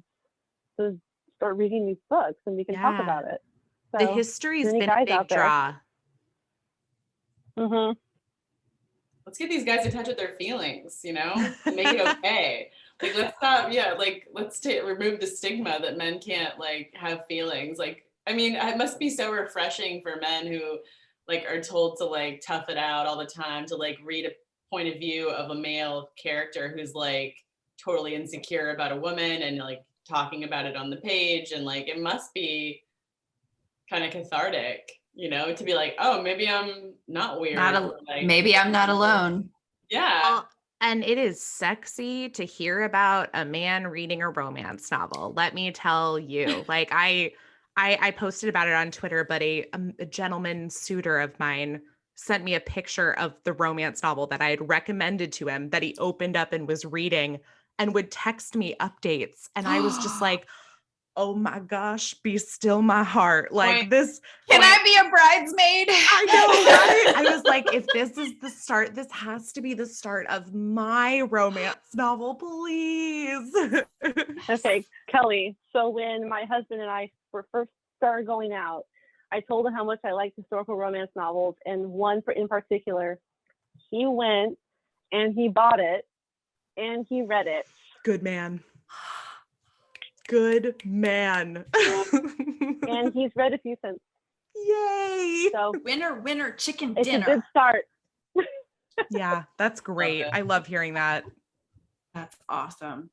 to start reading these books, and we can talk about it. So, the history's any been a guys big out there? draw. Mm-hmm. Let's get these guys in touch with their feelings, you know, and make it okay. Like, let's stop. Yeah. Like, let's remove the stigma that men can't like have feelings. Like, I mean, it must be so refreshing for men who like are told to like tough it out all the time, to like read a point of view of a male character who's like totally insecure about a woman and like talking about it on the page. And like, it must be kind of cathartic, you know, to be like, oh, maybe I'm not weird. Maybe I'm not alone. Yeah. Well, and it is sexy to hear about a man reading a romance novel. Let me tell you, like I posted about it on Twitter, but a gentleman suitor of mine sent me a picture of the romance novel that I had recommended to him that he opened up and was reading, and would text me updates. And I was just like, oh my gosh, be still my heart. Like this. Can I be a bridesmaid? I know, right? I was like, if this is the start, this has to be the start of my romance novel, please. Okay, Kelly. So when my husband and I were first started going out, I told him how much I liked historical romance novels, and one in particular. He went and he bought it and he read it. Good man. Good man. And he's read a few since. Yay. So winner, chicken it's dinner. a good start. Yeah, that's great. I love hearing that. That's awesome.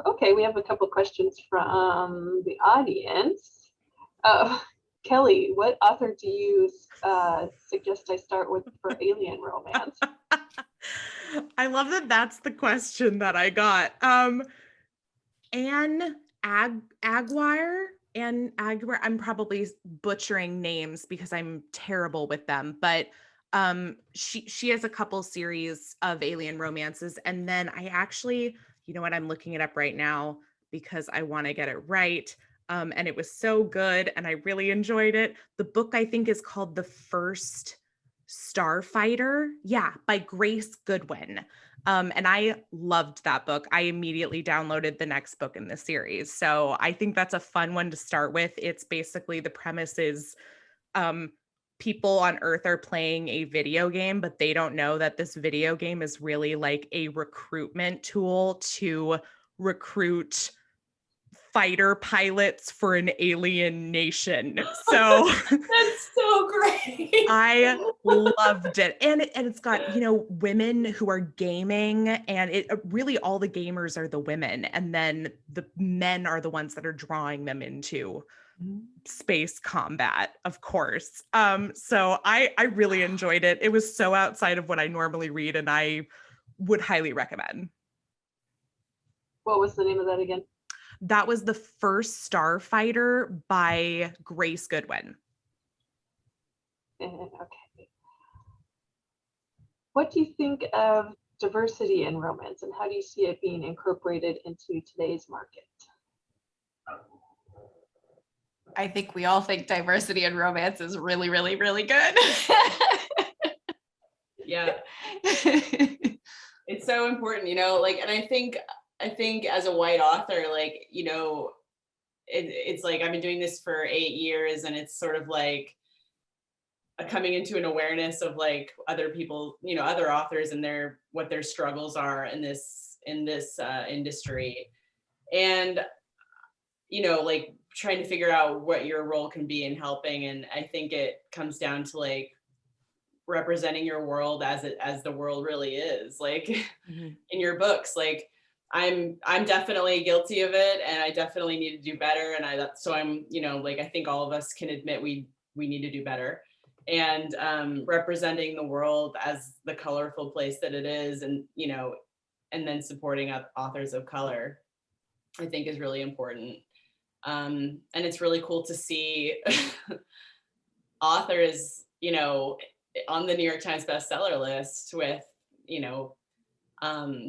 Okay, we have a couple questions from the audience. Kelly, what author do you suggest I start with for alien romance? I love that that's the question that I got. Anne Aguirre. I'm probably butchering names because I'm terrible with them, but she has a couple series of alien romances. And then I actually, you know what, I'm looking it up right now because I want to get it right. And it was so good and I really enjoyed it. The book I think is called The First Starfighter. Yeah, by Grace Goodwin. And I loved that book. I immediately downloaded the next book in the series. So I think that's a fun one to start with. It's basically the premise is people on Earth are playing a video game, but they don't know that this video game is really like a recruitment tool to recruit fighter pilots for an alien nation. So that's so great. I loved it. And it's got, you know, women who are gaming, and it really all the gamers are the women, and then the men are the ones that are drawing them into space combat, of course. So I really enjoyed it. It was so outside of what I normally read, and I would highly recommend. What was the name of that again? That was The First Starfighter by Grace Goodwin. Okay. What do you think of diversity in romance, and how do you see it being incorporated into today's market? I think we all think diversity in romance is really, really, really good. Yeah. It's so important, you know, like, and I think as a white author, like, you know, it's like I've been doing this for 8 years, and it's sort of like coming into an awareness of like other people, other authors and what their struggles are in this industry, and like trying to figure out what your role can be in helping. And I think it comes down to like representing your world as the world really is, like in your books. Like I'm definitely guilty of it, and I definitely need to do better. And I'm like, I think all of us can admit we need to do better. And representing the world as the colorful place that it is, and and then supporting authors of color, I think is really important. And it's really cool to see authors, on the New York Times bestseller list with,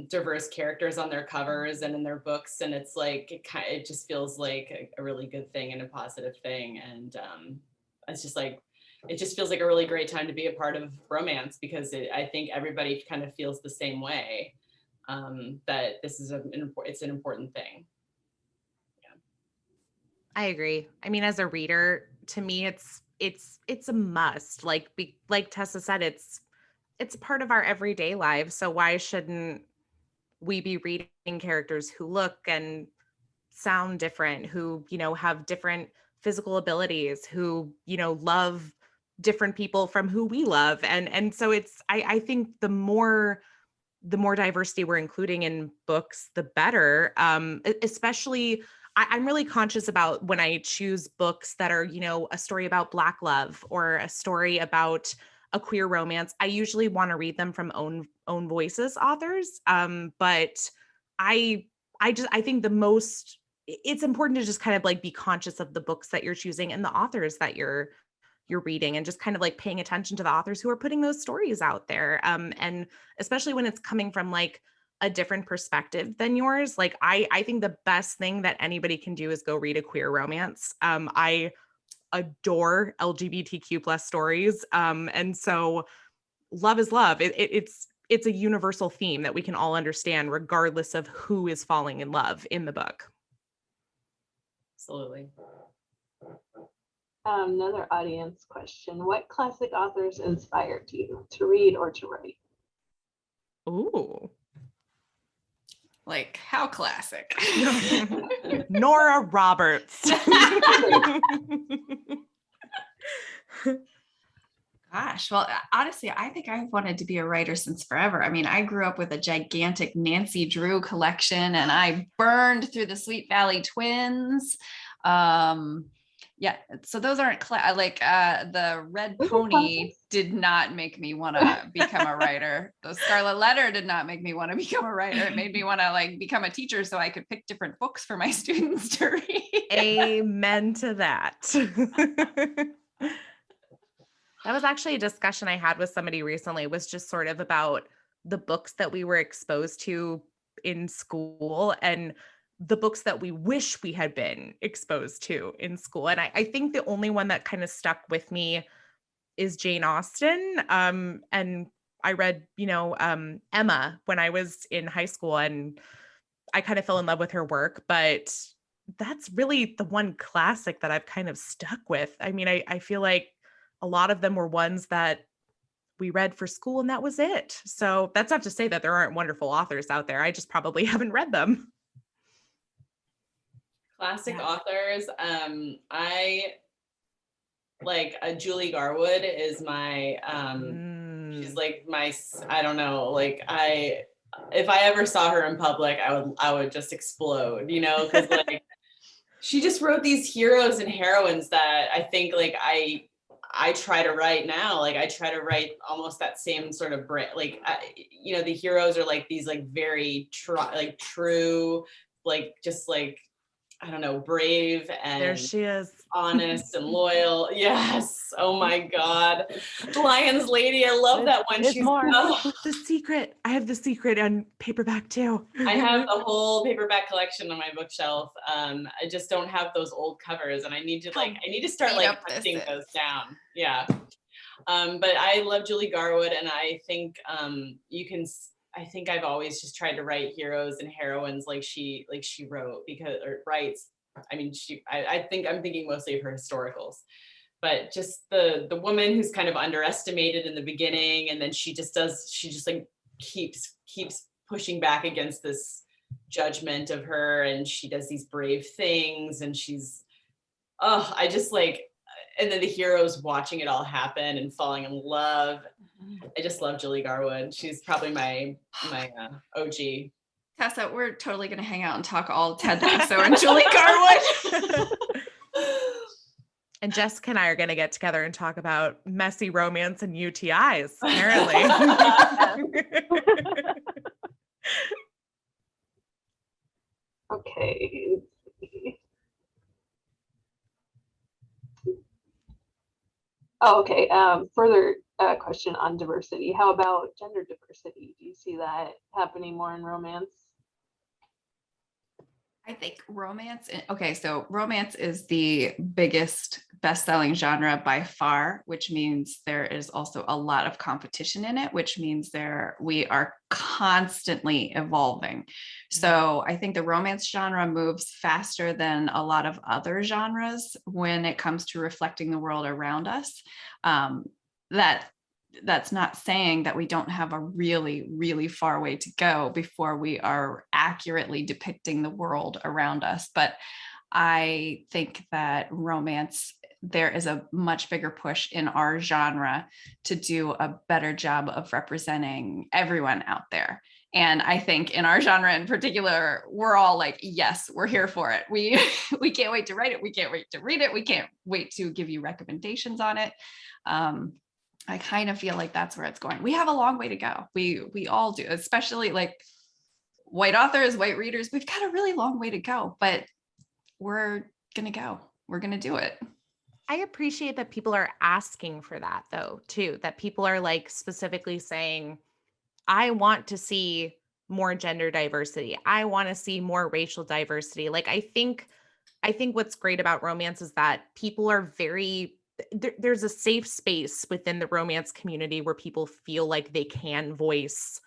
diverse characters on their covers and in their books. And it's like, it just feels like a really good thing and a positive thing. And it's just like, it just feels like a really great time to be a part of romance, because I think everybody kind of feels the same way, that this is it's an important thing. I agree. I mean, as a reader, to me, it's a must. Like Tessa said, it's part of our everyday lives. So why shouldn't we be reading characters who look and sound different, who, have different physical abilities, who, love different people from who we love. And so I think the more diversity we're including in books, the better. Especially, I'm really conscious about when I choose books that are, a story about Black love or a story about a queer romance. I usually want to read them from own voices authors. But I think it's important to just kind of like be conscious of the books that you're choosing and the authors that you're reading, and just kind of like paying attention to the authors who are putting those stories out there. And especially when it's coming from like a different perspective than yours. Like I think the best thing that anybody can do is go read a queer romance. I adore LGBTQ plus stories. And so love is love. It's a universal theme that we can all understand regardless of who is falling in love in the book. Absolutely. Another audience question. What classic authors inspired you to read or to write? Ooh. Like, how classic? Nora Roberts. Gosh, well, honestly, I think I've wanted to be a writer since forever. I mean, I grew up with a gigantic Nancy Drew collection, and I burned through the Sweet Valley Twins. Yeah, so those aren't the Red Pony did not make me want to become a writer. The Scarlet Letter did not make me want to become a writer. It made me want to like become a teacher so I could pick different books for my students to read. Amen to that. That was actually a discussion I had with somebody recently, was just sort of about the books that we were exposed to in school and the books that we wish we had been exposed to in school. And I think the only one that kind of stuck with me is Jane Austen. And I read, Emma when I was in high school, and I kind of fell in love with her work, but that's really the one classic that I've kind of stuck with. I mean, I feel like a lot of them were ones that we read for school and that was it. So that's not to say that there aren't wonderful authors out there. I just probably haven't read them. Classic authors. I like Julie Garwood is my she's like my, I don't know, like if I ever saw her in public, I would just explode, because like she just wrote these heroes and heroines that I think like I try to write now. Like I try to write almost that same sort of like the heroes are like these like very true, like just like, I don't know, brave and there she is, honest and loyal. Yes. Oh my God. Lion's Lady. I love that one. There's more. The Secret. I have The Secret on paperback too. I have the whole paperback collection on my bookshelf. I just don't have those old covers, and I need to start like putting those down. Yeah. But I love Julie Garwood, and I think I think I've always just tried to write heroes and heroines like she wrote, writes. I mean, I think I'm thinking mostly of her historicals, but just the woman who's kind of underestimated in the beginning, and then she just like keeps pushing back against this judgment of her, and she does these brave things, and I just like, and then the heroes watching it all happen and falling in love. I just love Julie Garwood. She's probably my OG. Tessa, we're totally going to hang out and talk all Ted Lasso and Julie Garwood. And Jessica and I are going to get together and talk about messy romance and UTIs, apparently. Okay. Oh, okay. Further question on diversity. How about gender diversity? Do you see that happening more in romance? I think romance. Okay, so romance is the biggest best-selling genre by far, which means there is also a lot of competition in it, which means we are constantly evolving. So I think the romance genre moves faster than a lot of other genres when it comes to reflecting the world around us. That's not saying that we don't have a really, really far way to go before we are accurately depicting the world around us. But I think that romance, there is a much bigger push in our genre to do a better job of representing everyone out there. And I think in our genre in particular, we're all like, yes, we're here for it. We can't wait to write it. We can't wait to read it. We can't wait to give you recommendations on it. I kind of feel like that's where it's going. We have a long way to go. We all do, especially like white authors, white readers. We've got a really long way to go, but we're going to go. We're going to do it. I appreciate that people are asking for that though, too, that people are like specifically saying, I want to see more gender diversity. I want to see more racial diversity. Like, I think what's great about romance is that people are there's a safe space within the romance community where people feel like they can voice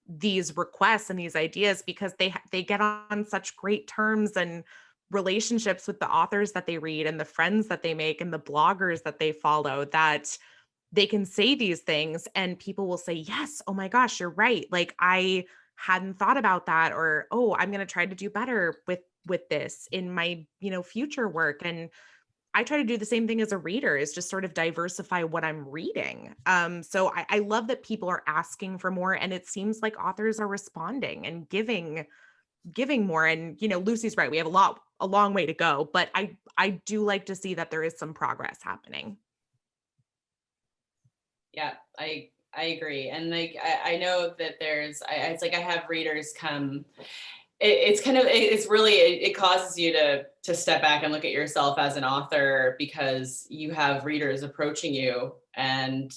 these requests and these ideas because they get on such great terms and relationships with the authors that they read and the friends that they make and the bloggers that they follow, that they can say these things and people will say, yes, oh my gosh, you're right. Like, I hadn't thought about that, or, oh, I'm going to try to do better with this in my, future work. And I try to do the same thing as a reader, is just sort of diversify what I'm reading. So I love that people are asking for more, and it seems like authors are responding and giving more. And, Lucy's right. We have a long way to go, but I do like to see that there is some progress happening. Yeah, I agree. And like, I know that it's like I have readers come, it causes you to step back and look at yourself as an author, because you have readers approaching you and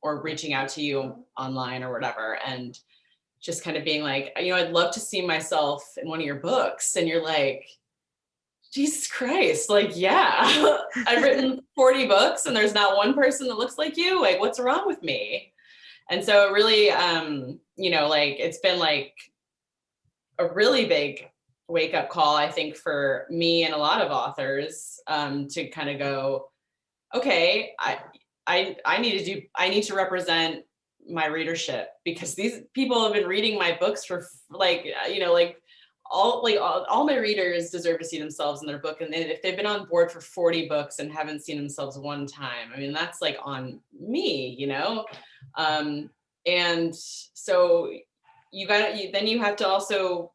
or reaching out to you online or whatever, and just kind of being like, I'd love to see myself in one of your books. And you're like, Jesus Christ, like, yeah, I've written 40 books and there's not one person that looks like you. Like, what's wrong with me? And so it really, like, it's been like a really big wake up call, I think, for me and a lot of authors, to kind of go, okay, I need to represent my readership, because these people have been reading my books for all my readers deserve to see themselves in their book. And if they've been on board for 40 books and haven't seen themselves one time, I mean, that's like on me, and so then you have to also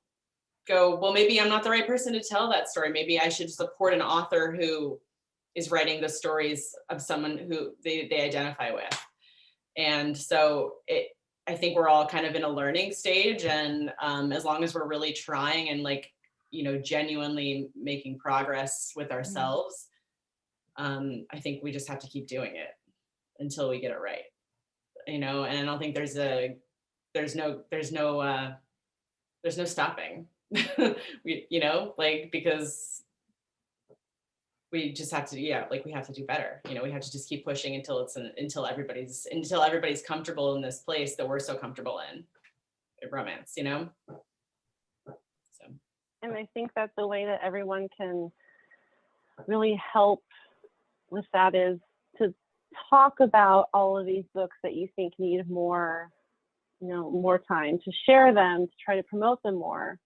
go, well, maybe I'm not the right person to tell that story. Maybe I should support an author who is writing the stories of someone who they identify with. And so I think we're all kind of in a learning stage, and as long as we're really trying and genuinely making progress with ourselves, I think we just have to keep doing it until we get it right, and I don't think there's no stopping, because we just have to, we have to do better. We have to just keep pushing until everybody's comfortable in this place that we're so comfortable in romance, So. And I think that's the way that everyone can really help with that is to talk about all of these books that you think need more, more time, to share them, to try to promote them more,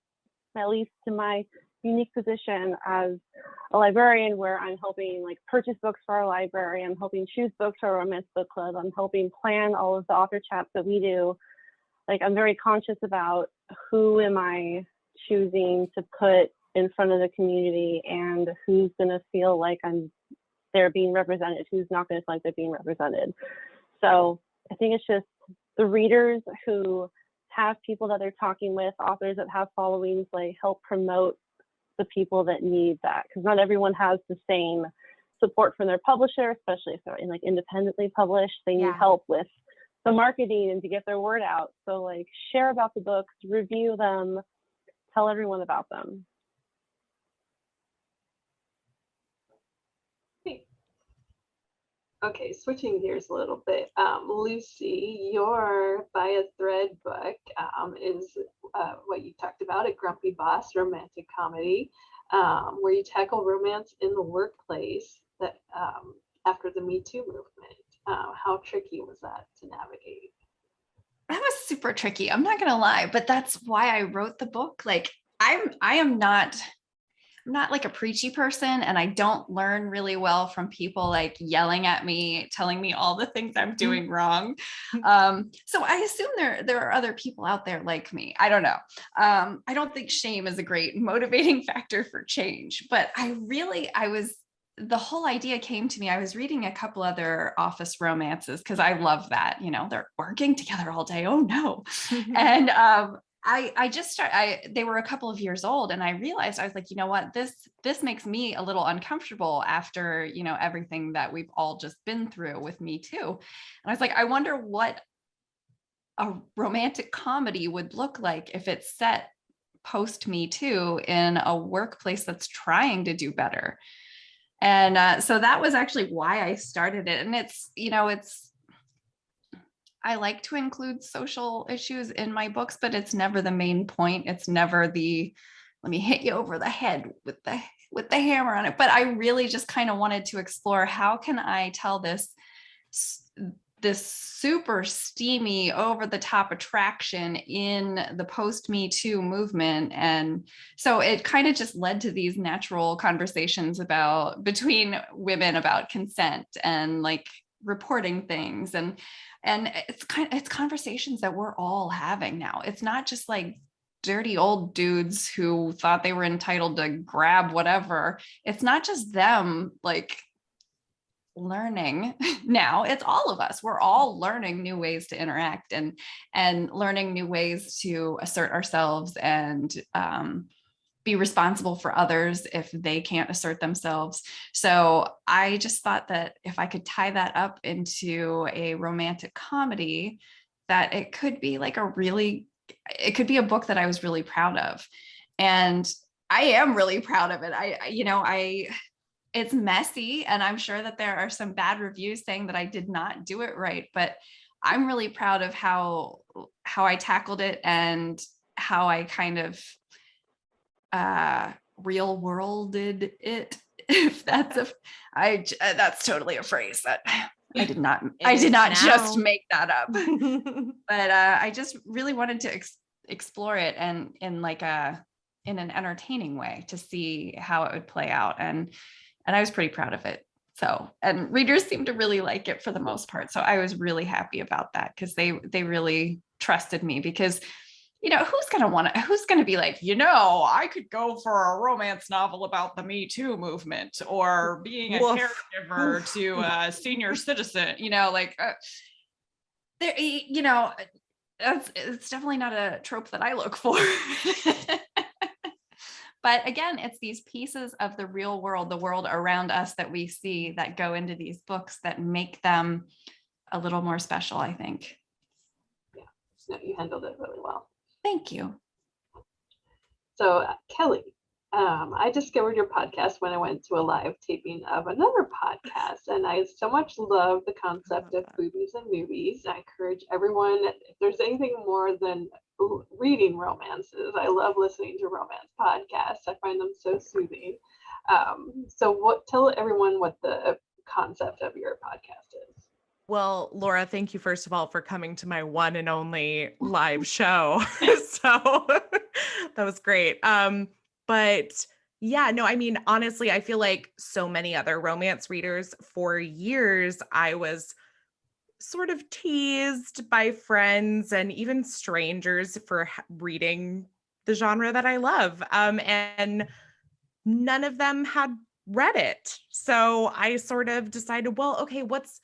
at least to my unique position as a librarian, where I'm helping like purchase books for our library, I'm helping choose books for our romance book club, I'm helping plan all of the author chats that we do. Like, I'm very conscious about who am I choosing to put in front of the community and who's going to feel like they're being represented, who's not going to feel like they're being represented. So I think it's just the readers who have people that they're talking with, authors that have followings, like help promote the people that need that, because not everyone has the same support from their publisher, especially if they're in like independently published. They need help with the marketing and to get their word out. So like, share about the books, review them, tell everyone about them. Okay, switching gears a little bit. Lucy, your By a Thread book is what you talked about, a Grumpy Boss romantic comedy, where you tackle romance in the workplace that after the Me Too movement. How tricky was that to navigate? That was super tricky. I'm not gonna lie, but that's why I wrote the book. Like, I'm not like a preachy person, and I don't learn really well from people like yelling at me, telling me all the things I'm doing wrong. So I assume there are other people out there like me. I don't know. I don't think shame is a great motivating factor for change, but the whole idea came to me. I was reading a couple other office romances because I love that, they're working together all day. Oh no. And they were a couple of years old, and I realized, I was like, you know what, this makes me a little uncomfortable after, everything that we've all just been through with Me Too. And I was like, I wonder what a romantic comedy would look like if it's set post Me Too in a workplace that's trying to do better. And so that was actually why I started it. And I like to include social issues in my books, but it's never the main point. It's never let me hit you over the head with the hammer on it. But I really just kind of wanted to explore, how can I tell this super steamy, over the top attraction in the post Me Too movement. And so it kind of just led to these natural conversations between women about consent and like reporting things. And it's conversations that we're all having now. It's not just like dirty old dudes who thought they were entitled to grab whatever. It's not just them like learning now. It's all of us. We're all learning new ways to interact and learning new ways to assert ourselves and be responsible for others if they can't assert themselves. So I just thought that if I could tie that up into a romantic comedy, that it could be it could be a book that I was really proud of. And I am really proud of it. It's messy, and I'm sure that there are some bad reviews saying that I did not do it right, but I'm really proud of how I tackled it and how I kind of real worlded it. If that's that's totally a phrase that I did not just make that up. But I just really wanted to explore it and in an entertaining way to see how it would play out. And I was pretty proud of it. So, and readers seem to really like it for the most part. So I was really happy about that, because they really trusted me, because, who's going to be like, I could go for a romance novel about the Me Too movement, or being a caregiver to a senior citizen, it's definitely not a trope that I look for. But again, it's these pieces of the real world, the world around us that we see, that go into these books that make them a little more special, I think. Yeah, no, you handled it really well. Thank you. So Kelly, I discovered your podcast when I went to a live taping of another podcast, and I so much love the concept of boobies and newbies. I encourage everyone, if there's anything more than reading romances, I love listening to romance podcasts. I find them so soothing. So tell everyone what the concept of your podcast is. Well, Laura, thank you first of all for coming to my one and only live show. So that was great. But yeah, no, I mean, honestly, I feel like so many other romance readers for years, I was sort of teased by friends and even strangers for reading the genre that I love. And none of them had read it. So I sort of decided, well, okay, what's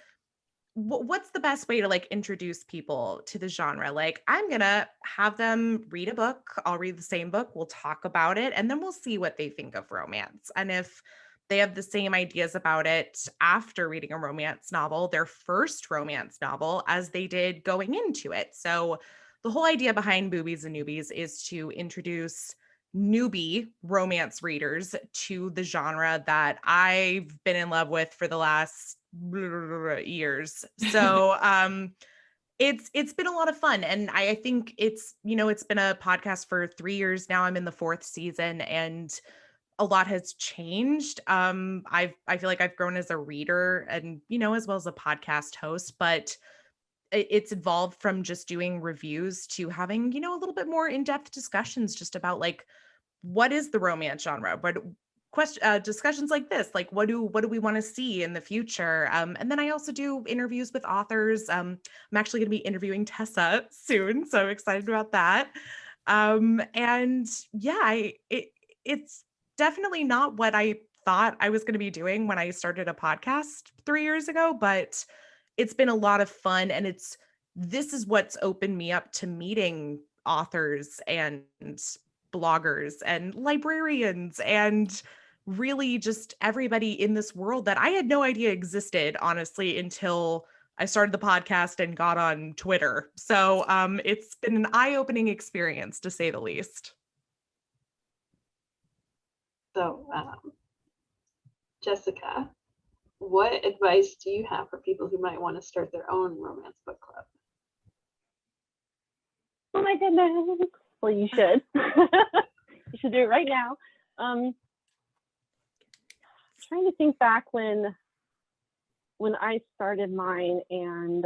the best way to like introduce people to the genre? Like, I'm gonna have them read a book. I'll read the same book. We'll talk about it, and then we'll see what they think of romance. And if they have the same ideas about it after reading a romance novel, their first romance novel, as they did going into it. So the whole idea behind Boobies and Newbies is to introduce newbie romance readers to the genre that I've been in love with for the last years. So it's been a lot of fun, and I think it's been a podcast for 3 years now. I'm in the 4th season, and a lot has changed. I feel like I've grown as a reader and as well as a podcast host, but it's evolved from just doing reviews to having a little bit more in-depth discussions just about like, what is the romance genre? What discussions like this, like what do we want to see in the future? And then I also do interviews with authors. I'm actually going to be interviewing Tessa soon, so I'm excited about that. And yeah, it's definitely not what I thought I was going to be doing when I started a podcast 3 years ago, but it's been a lot of fun, and this is what's opened me up to meeting authors and bloggers and librarians and really just everybody in this world that I had no idea existed, honestly, until I started the podcast and got on Twitter. So it's been an eye-opening experience, to say the least. So, Jessica, what advice do you have for people who might want to start their own romance book club? Oh my goodness. Well, you should. You should do it right now. Trying to think back when I started mine, and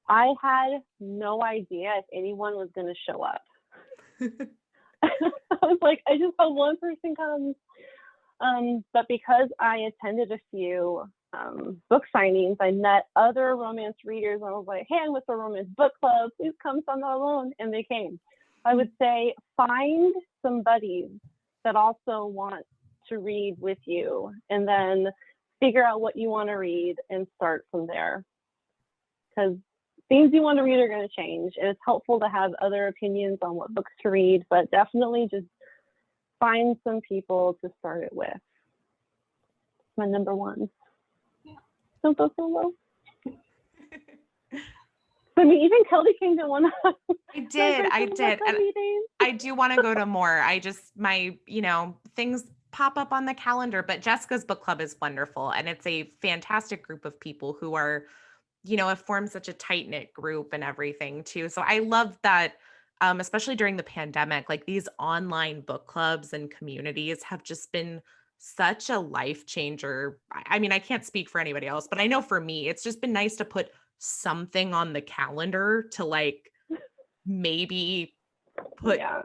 I had no idea if anyone was going to show up. I was like, I just had one person come. But because I attended a few book signings, I met other romance readers, and I was like, hey, I'm with the romance book club. Please come, so I'm not alone. And they came. I would say find some buddies that also want to read with you, and then figure out what you want to read and start from there. Because things you want to read are going to change, and it's helpful to have other opinions on what books to read, but definitely just find some people to start it with. My number one. Yeah. Don't go solo. I mean, even Kelly came to one. I did. And I do want to go to more. I just, things pop up on the calendar, but Jessica's book club is wonderful. And it's a fantastic group of people who are, have formed such a tight knit group and everything too. So I love that, especially during the pandemic, like these online book clubs and communities have just been such a life changer. I mean, I can't speak for anybody else, but I know for me, it's just been nice to put something on the calendar to like maybe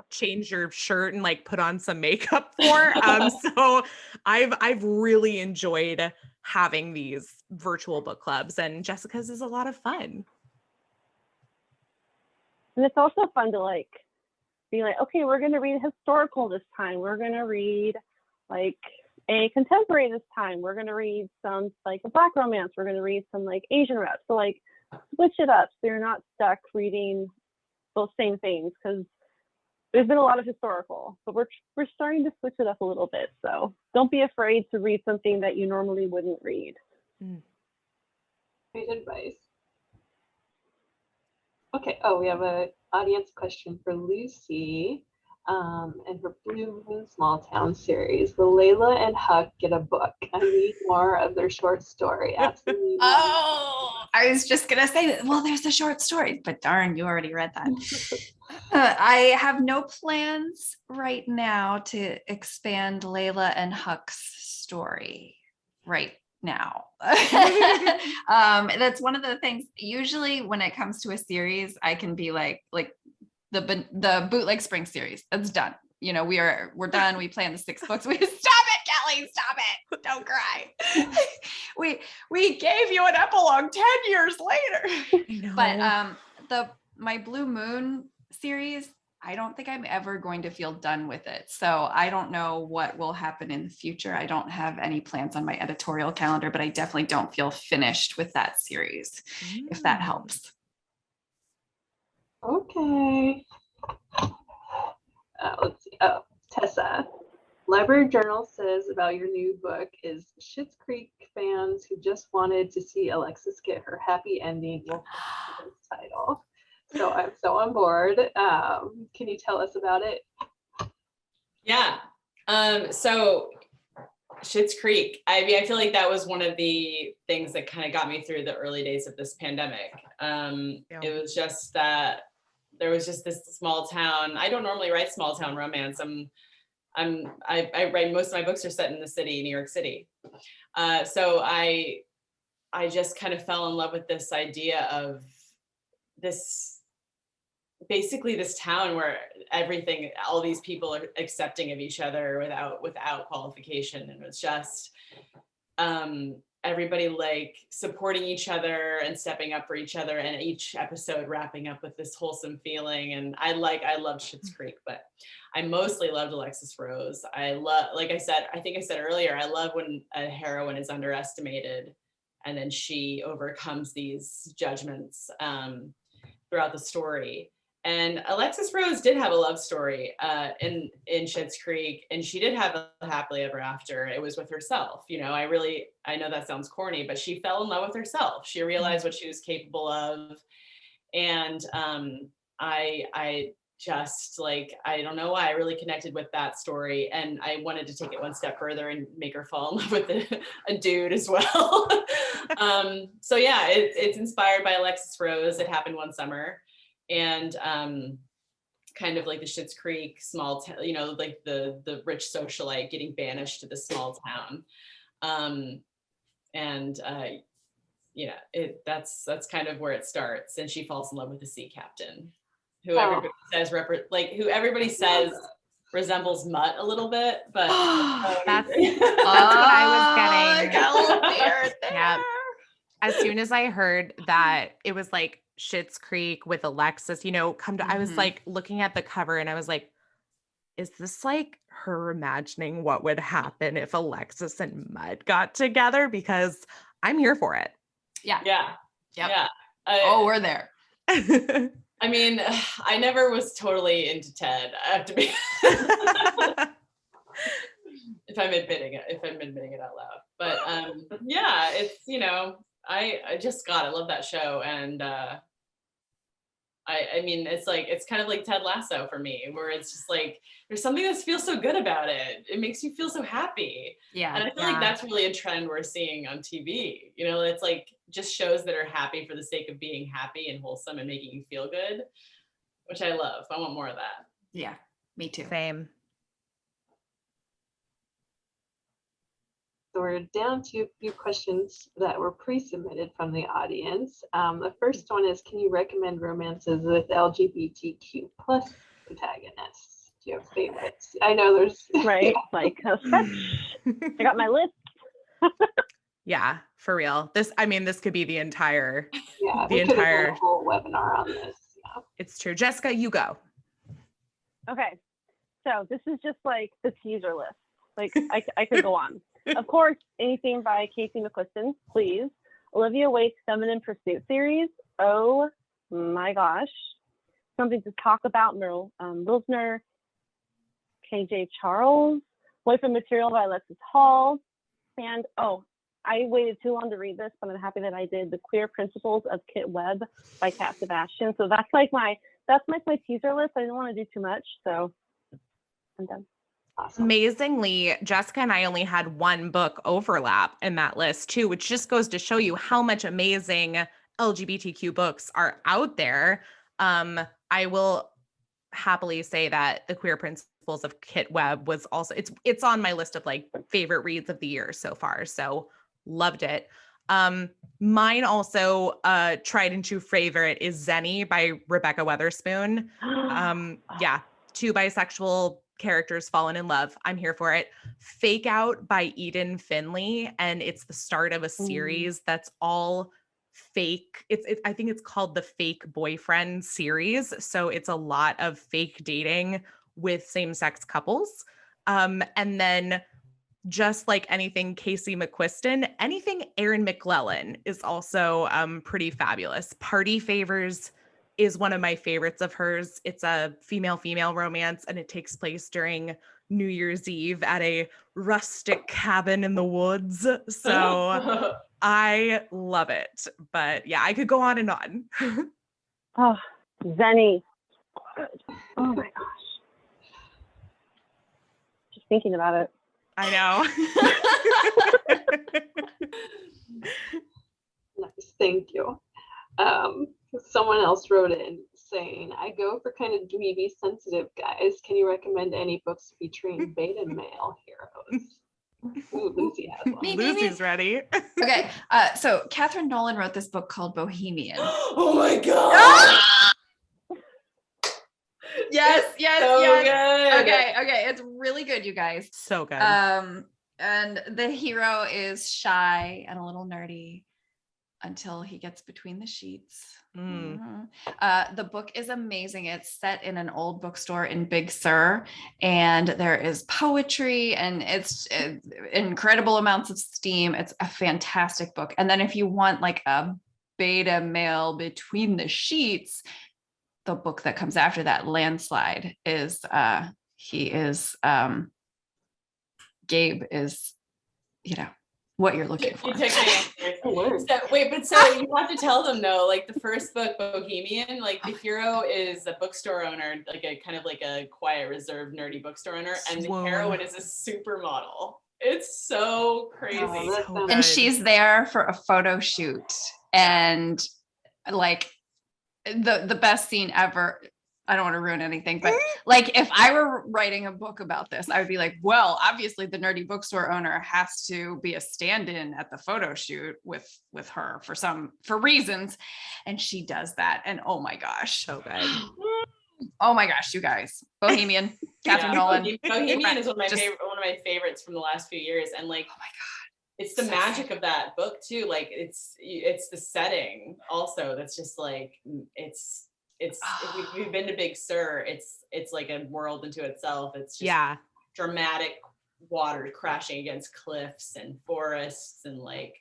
change your shirt and like put on some makeup for. So I've really enjoyed having these virtual book clubs, and Jessica's is a lot of fun. And it's also fun to like be like, okay, we're going to read historical this time. We're going to read like a contemporary this time. We're going to read some like a Black romance. We're going to read some like Asian rep. So like switch it up so you're not stuck reading those same things, because there's been a lot of historical, but we're starting to switch it up a little bit. So don't be afraid to read something that you normally wouldn't read. Great advice. Okay. Oh, we have an audience question for Lucy. And her Blue Moon Small Town series. Will Layla and Huck get a book? I need more of their short story. Absolutely. Oh, I was just going to say, well, there's the short story, but darn, you already read that. I have no plans right now to expand Layla and Huck's story right now. That's one of the things. Usually when it comes to a series, I can be like the Bootleg Spring series, that's done. You know, we're done. We planned the 6 books. Stop it, Kelly, stop it. Don't cry. we gave you an epilogue 10 years later. But my Blue Moon series, I don't think I'm ever going to feel done with it. So I don't know what will happen in the future. I don't have any plans on my editorial calendar, but I definitely don't feel finished with that series, if that helps. Okay. Let's see. Oh, Tessa. Library Journal says about your new book is Schitt's Creek fans who just wanted to see Alexis get her happy ending will have this title. So I'm so on board. Can you tell us about it? Yeah. So Schitt's Creek. I mean, I feel like that was one of the things that kind of got me through the early days of this pandemic. It was just that there was just this small town. I don't normally write small town romance. I write, most of my books are set in the city, New York City. So I just kind of fell in love with this idea of basically this town where everything, all these people are accepting of each other without qualification. And it's just everybody like supporting each other and stepping up for each other, and each episode wrapping up with this wholesome feeling. And I loved Schitt's Creek, but I mostly loved Alexis Rose. Like I said, I think I said earlier, I love when a heroine is underestimated and then she overcomes these judgments throughout the story. And Alexis Rose did have a love story in Schitt's Creek, and she did have a happily ever after. It was with herself. You know, I know that sounds corny, but she fell in love with herself. She realized what she was capable of. And I just like, I don't know why I really connected with that story. And I wanted to take it one step further and make her fall in love with a dude as well. So yeah, it's inspired by Alexis Rose. It happened one summer. And kind of like the Schitt's Creek small town, you know, like the rich socialite getting banished to the small town. That's kind of where it starts. And she falls in love with the sea captain, who everybody says resembles Mutt a little bit, but That's what I was getting. Got a little beard there. Yeah. As soon as I heard that it was like Schitt's Creek with Alexis, you know, I was like looking at the cover and I was like, is this like her imagining what would happen if Alexis and Mutt got together? Because I'm here for it. Yeah. Yeah. Yep. Yeah. We're there. I mean, I never was totally into Ted. I have to be if I'm admitting it out loud. But yeah, it's, you know, I love that show. And I mean, it's kind of like Ted Lasso for me, where it's just like, there's something that feels so good about it. It makes you feel so happy. Yeah. And I feel like that's really a trend we're seeing on TV. You know, it's like just shows that are happy for the sake of being happy and wholesome and making you feel good, which I love. I want more of that. Yeah, me too. Same. So we're down to a few questions that were pre-submitted from the audience. The first one is, can you recommend romances with LGBTQ plus protagonists? Do you have favorites? I know there's Right, like I got my list. Yeah, for real. This could be the entire, yeah, the we could have done entire a whole webinar on this. Yeah. It's true. Jessica, you go. Okay, so this is just like the teaser list. Like I could go on. Of course, anything by Casey McQuiston, please. Olivia Waite's Feminine Pursuit series. Oh my gosh. Something to Talk About, Merle Wilsner. KJ Charles. Boyfriend Material by Alexis Hall. And I waited too long to read this, but I'm happy that I did. The Queer Principles of Kit Webb by Kat Sebastian. So that's my teaser list. I didn't want to do too much, so I'm done. Awesome. Amazingly, Jessica and I only had one book overlap in that list too, which just goes to show you how much amazing LGBTQ books are out there. I will happily say that The Queer Principles of Kit Webb was also, it's on my list of like favorite reads of the year so far. So Loved it. Mine also, tried and true favorite is Zenny by Rebecca Weatherspoon. Yeah, two bisexual characters falling in love. I'm here for it. Fake Out by Eden Finley, and it's the start of a series that's all fake. I think it's called the Fake Boyfriend series. So it's a lot of fake dating with same-sex couples. And then just like anything Casey McQuiston, anything Erin McClellan is also pretty fabulous. Party Favors is one of my favorites of hers. It's a female-female romance, and it takes place during New Year's Eve at a rustic cabin in the woods. So I love it. But yeah, I could go on and on. Oh, Zenny. Oh my gosh. Just thinking about it. I know. Nice, thank you. Someone else wrote in saying, I go for kind of dweeby sensitive guys. Can you recommend any books featuring beta male heroes? Ooh, Lucy has one. Me. Lucy's ready. Okay, so Catherine Nolan wrote this book called Bohemian. Oh my god. Yes, So good. Okay, it's really good, you guys. So good. And the hero is shy and a little nerdy until he gets between the sheets. The book is amazing. It's set in an old bookstore in Big Sur, and there is poetry, and it's incredible amounts of steam. It's a fantastic book. And then if you want like a beta male between the sheets, the book that comes after that, Landslide, is Gabe is, what you're looking for. You took my answer. So you have to tell them though, like the first book, Bohemian, like the hero is a bookstore owner, like a kind of like a quiet, reserved, nerdy bookstore owner, and the heroine is a supermodel. It's so crazy. And she's there for a photo shoot, and like the best scene ever. I don't want to ruin anything, but like if I were writing a book about this, I would be like, well, obviously the nerdy bookstore owner has to be a stand-in at the photo shoot with her for reasons. And she does that. And oh my gosh. So good. Oh my gosh, you guys. Bohemian, Catherine Nolan. Bohemian is one of my favorites from the last few years. And like, oh my God, it's the magic of that book too. Like it's the setting also. That's just like, if we've been to Big Sur, it's like a world into itself. It's just dramatic water crashing against cliffs and forests and like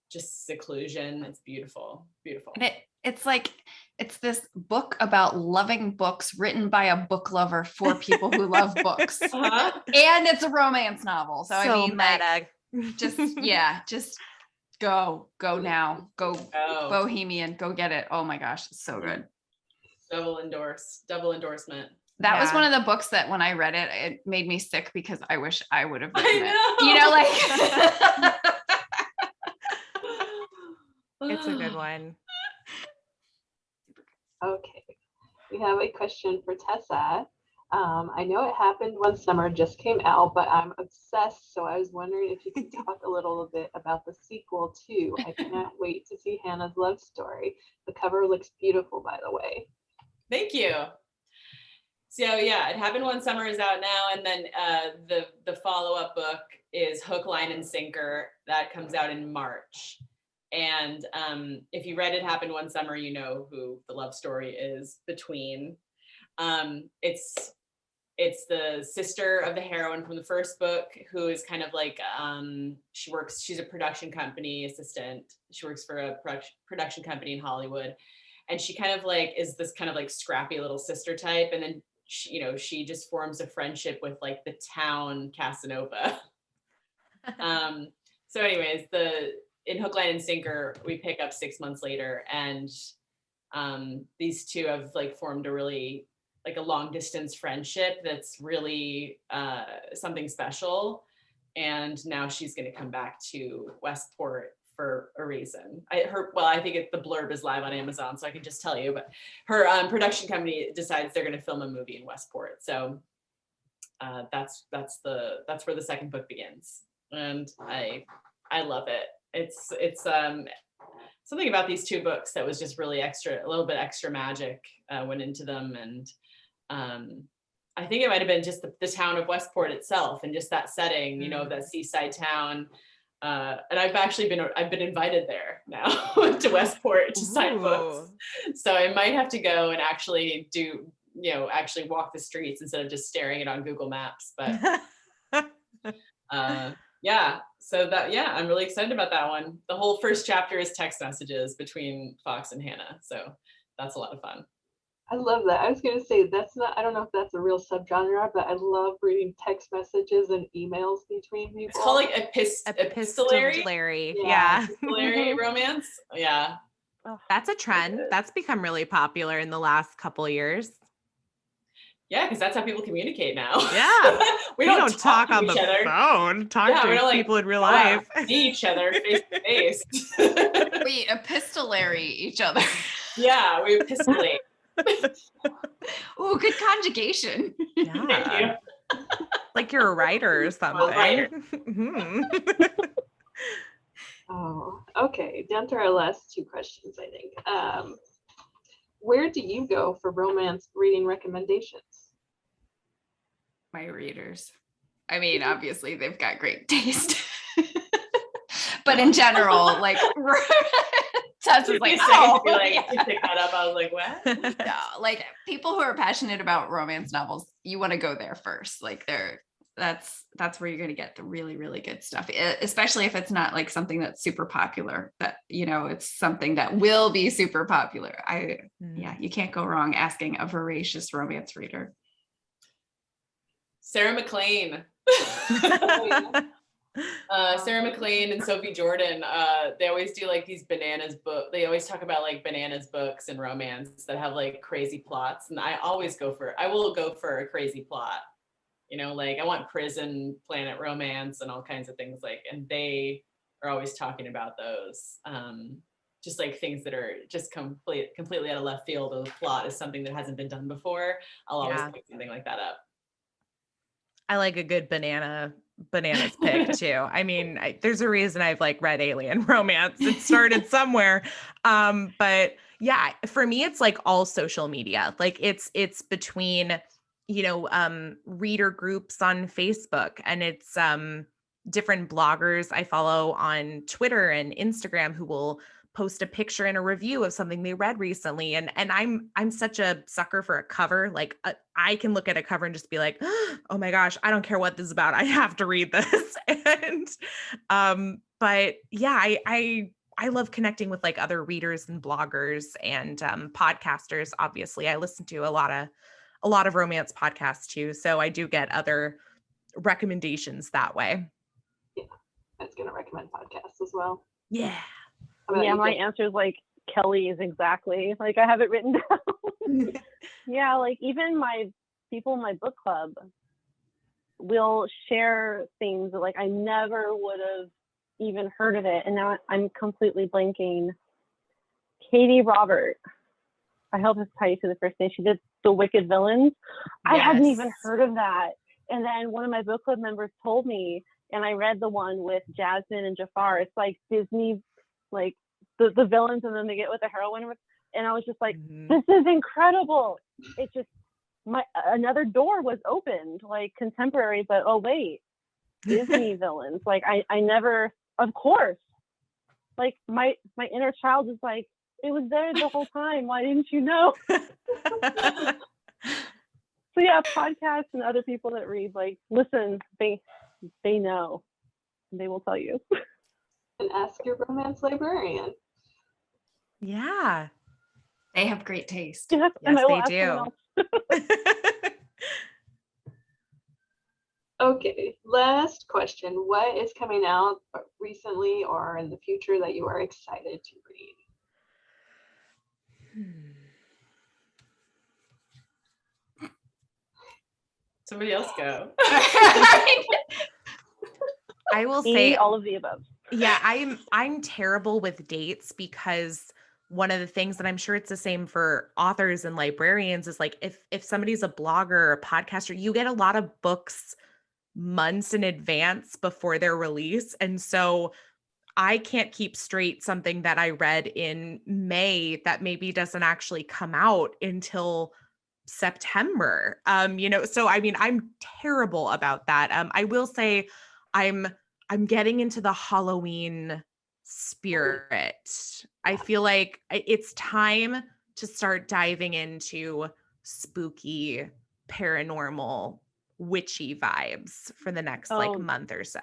just seclusion. It's beautiful. And it's this book about loving books written by a book lover for people who love books. Uh-huh. And it's a romance novel. So I mean, like, just go now. Go Bohemian, go get it. Oh my gosh, it's so good. Double endorsement. That was one of the books that when I read it, it made me sick because I wish I would have written it. It's a good one. Okay, we have a question for Tessa. I know it happened one summer, just came out, but I'm obsessed. So I was wondering if you could talk a little bit about the sequel too. I cannot wait to see Hannah's love story. The cover looks beautiful, by the way. Thank you. So yeah, It Happened One Summer is out now, and then the follow-up book is Hook, Line, and Sinker. That comes out in March. And if you read It Happened One Summer, you know who the love story is between. It's the sister of the heroine from the first book, who is kind of like she's a production company assistant. She works for a production company in Hollywood. And she kind of like is this kind of like scrappy little sister type. And then she just forms a friendship with like the town Casanova. So anyways, in Hook, Line, and Sinker, we pick up 6 months later, and these two have like formed a really like a long distance friendship that's really something special. And now she's going to come back to Westport for a reason. I think the blurb is live on Amazon, so I can just tell you, but her production company decides they're going to film a movie in Westport. So that's where the second book begins. And I love it. it's something about these two books that was just really a little bit extra magic went into them. And I think it might have been just the town of Westport itself and just that setting, you know, that seaside town. And I've been invited there now to Westport to sign books. So I might have to go and actually actually walk the streets instead of just staring it on Google Maps. But I'm really excited about that one. The whole first chapter is text messages between Fox and Hannah. So that's a lot of fun. I love that. I was going to say I don't know if that's a real subgenre, but I love reading text messages and emails between people. It's called like epistolary. Yeah. Epistolary romance. Yeah. That's a trend. That's become really popular in the last couple of years. Yeah, because that's how people communicate now. Yeah. we don't talk on the phone. Talk to people in real life. See each other face to face. We epistolary each other. Yeah, we epistolate. Oh, good conjugation. Yeah. Thank you. Like you're a writer or something. Writer. Oh, okay. Down to our last two questions, I think. Where do you go for romance reading recommendations? My readers. I mean, obviously they've got great taste. But in general, like Tessa's like, to pick that up. I was like, what? No, like people who are passionate about romance novels, you want to go there first. Like that's where you're going to get the really, really good stuff, especially if it's not like something that's super popular, that, you know, it's something that will be super popular. You can't go wrong asking a voracious romance reader. Sarah McLean. Sarah McLean and Sophie Jordan, they always do like these bananas book. They always talk about like bananas books and romance that have like crazy plots. And I will go for a crazy plot. You know, like I want prison planet romance and all kinds of things and they are always talking about those. Just like things that are just completely out of left field, or the plot is something that hasn't been done before. I'll always pick something like that up. I like a good bananas pick too. I mean, there's a reason I've like read alien romance. It started somewhere. But yeah, for me, it's like all social media. Like it's between, reader groups on Facebook, and it's different bloggers I follow on Twitter and Instagram who will post a picture and a review of something they read recently. And I'm such a sucker for a cover. Like I can look at a cover and just be like, oh my gosh, I don't care what this is about. I have to read this. And but yeah, I love connecting with like other readers and bloggers and podcasters. Obviously, I listen to a lot of romance podcasts too. So I do get other recommendations that way. Yeah, I was going to recommend podcasts as well. Yeah. Yeah, my answer is like Kelly's exactly. Like I have it written down. Yeah, like even my people in my book club will share things that like I never would have even heard of it. And now I'm completely blanking. Katie Robert. I hope it's tied to the first name. She did The Wicked Villains. I hadn't even heard of that. And then one of my book club members told me, and I read the one with Jasmine and Jafar. It's like Disney, like the villains, and then they get with the heroine. And I was just like, this is incredible. It just, another door was opened, like contemporary, but oh wait, Disney villains. Like I never, of course, like my inner child is like, it was there the whole time. Why didn't you know? So yeah, podcasts and other people that read, like, listen, they know. They will tell you. And ask your romance librarian. Yeah. They have great taste. Yes, they do. Okay, last question. What is coming out recently or in the future that you are excited to read? Somebody else go. I will say all of the above. Yeah, I'm terrible with dates, because one of the things that I'm sure it's the same for authors and librarians is like if somebody's a blogger or a podcaster, you get a lot of books months in advance before their release. And so I can't keep straight something that I read in May that maybe doesn't actually come out until September. So I mean, I'm terrible about that. I will say I'm getting into the Halloween spirit. I feel like it's time to start diving into spooky, paranormal, witchy vibes for the next like Oh. month or so.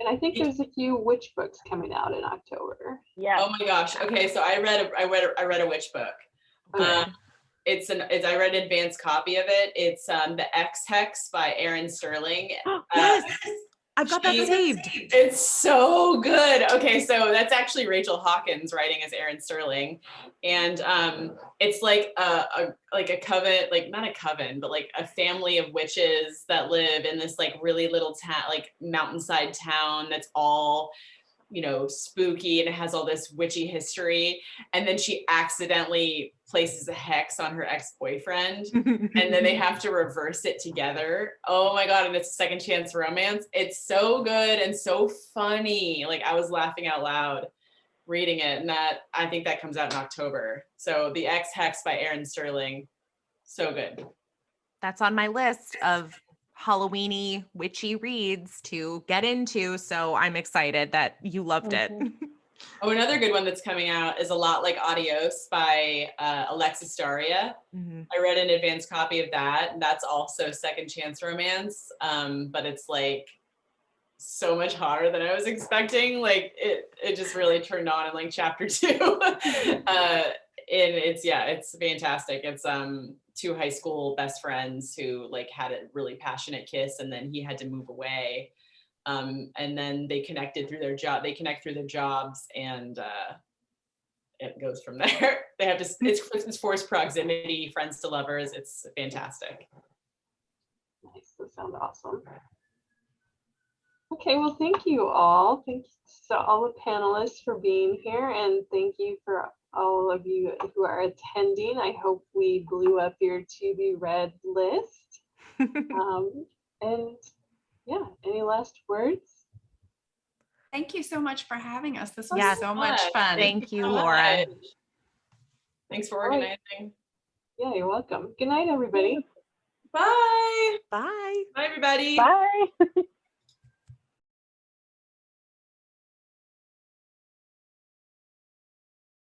And I think there's a few witch books coming out in October. Yeah. Oh my gosh. Okay, so I read a witch book. Okay. I read an advanced copy of it. It's The X Hex by Erin Sterling. Yes, I've got that saved. It's so good. Okay, so that's actually Rachel Hawkins writing as Erin Sterling, and it's like a coven, like not a coven, but like a family of witches that live in this like really little town, like mountainside town that's all, you know, spooky, and it has all this witchy history. And then she accidentally places a hex on her ex-boyfriend, and then they have to reverse it together. Oh my God. And it's a second chance romance. It's so good and so funny. Like I was laughing out loud reading it, and that I think that comes out in October. So The X Hex by Erin Sterling. So good. That's on my list of Halloweeny witchy reads to get into. So I'm excited that you loved it. Oh, another good one that's coming out is A Lot Like Adios by Alexis Daria. I read an advanced copy of that. And that's also second chance romance, but it's like so much hotter than I was expecting. Like it just really turned on in like chapter 2. And it's fantastic. It's two high school best friends who like had a really passionate kiss, and then he had to move away. And then they connected through their job. They connect through their jobs, and it goes from there. They have to. It's forced proximity, friends to lovers. It's fantastic. Nice. That sounds awesome. Okay, well, thank you all. Thank you to all the panelists for being here, and thank you for all of you who are attending. I hope we blew up your to be read list. And yeah, any last words? Thank you so much for having us. This was Yes. so much fun. Thank you, so Laura. much. Thanks for organizing. Yeah, you're welcome. Good night, everybody. Bye. Bye. Bye, everybody. Bye.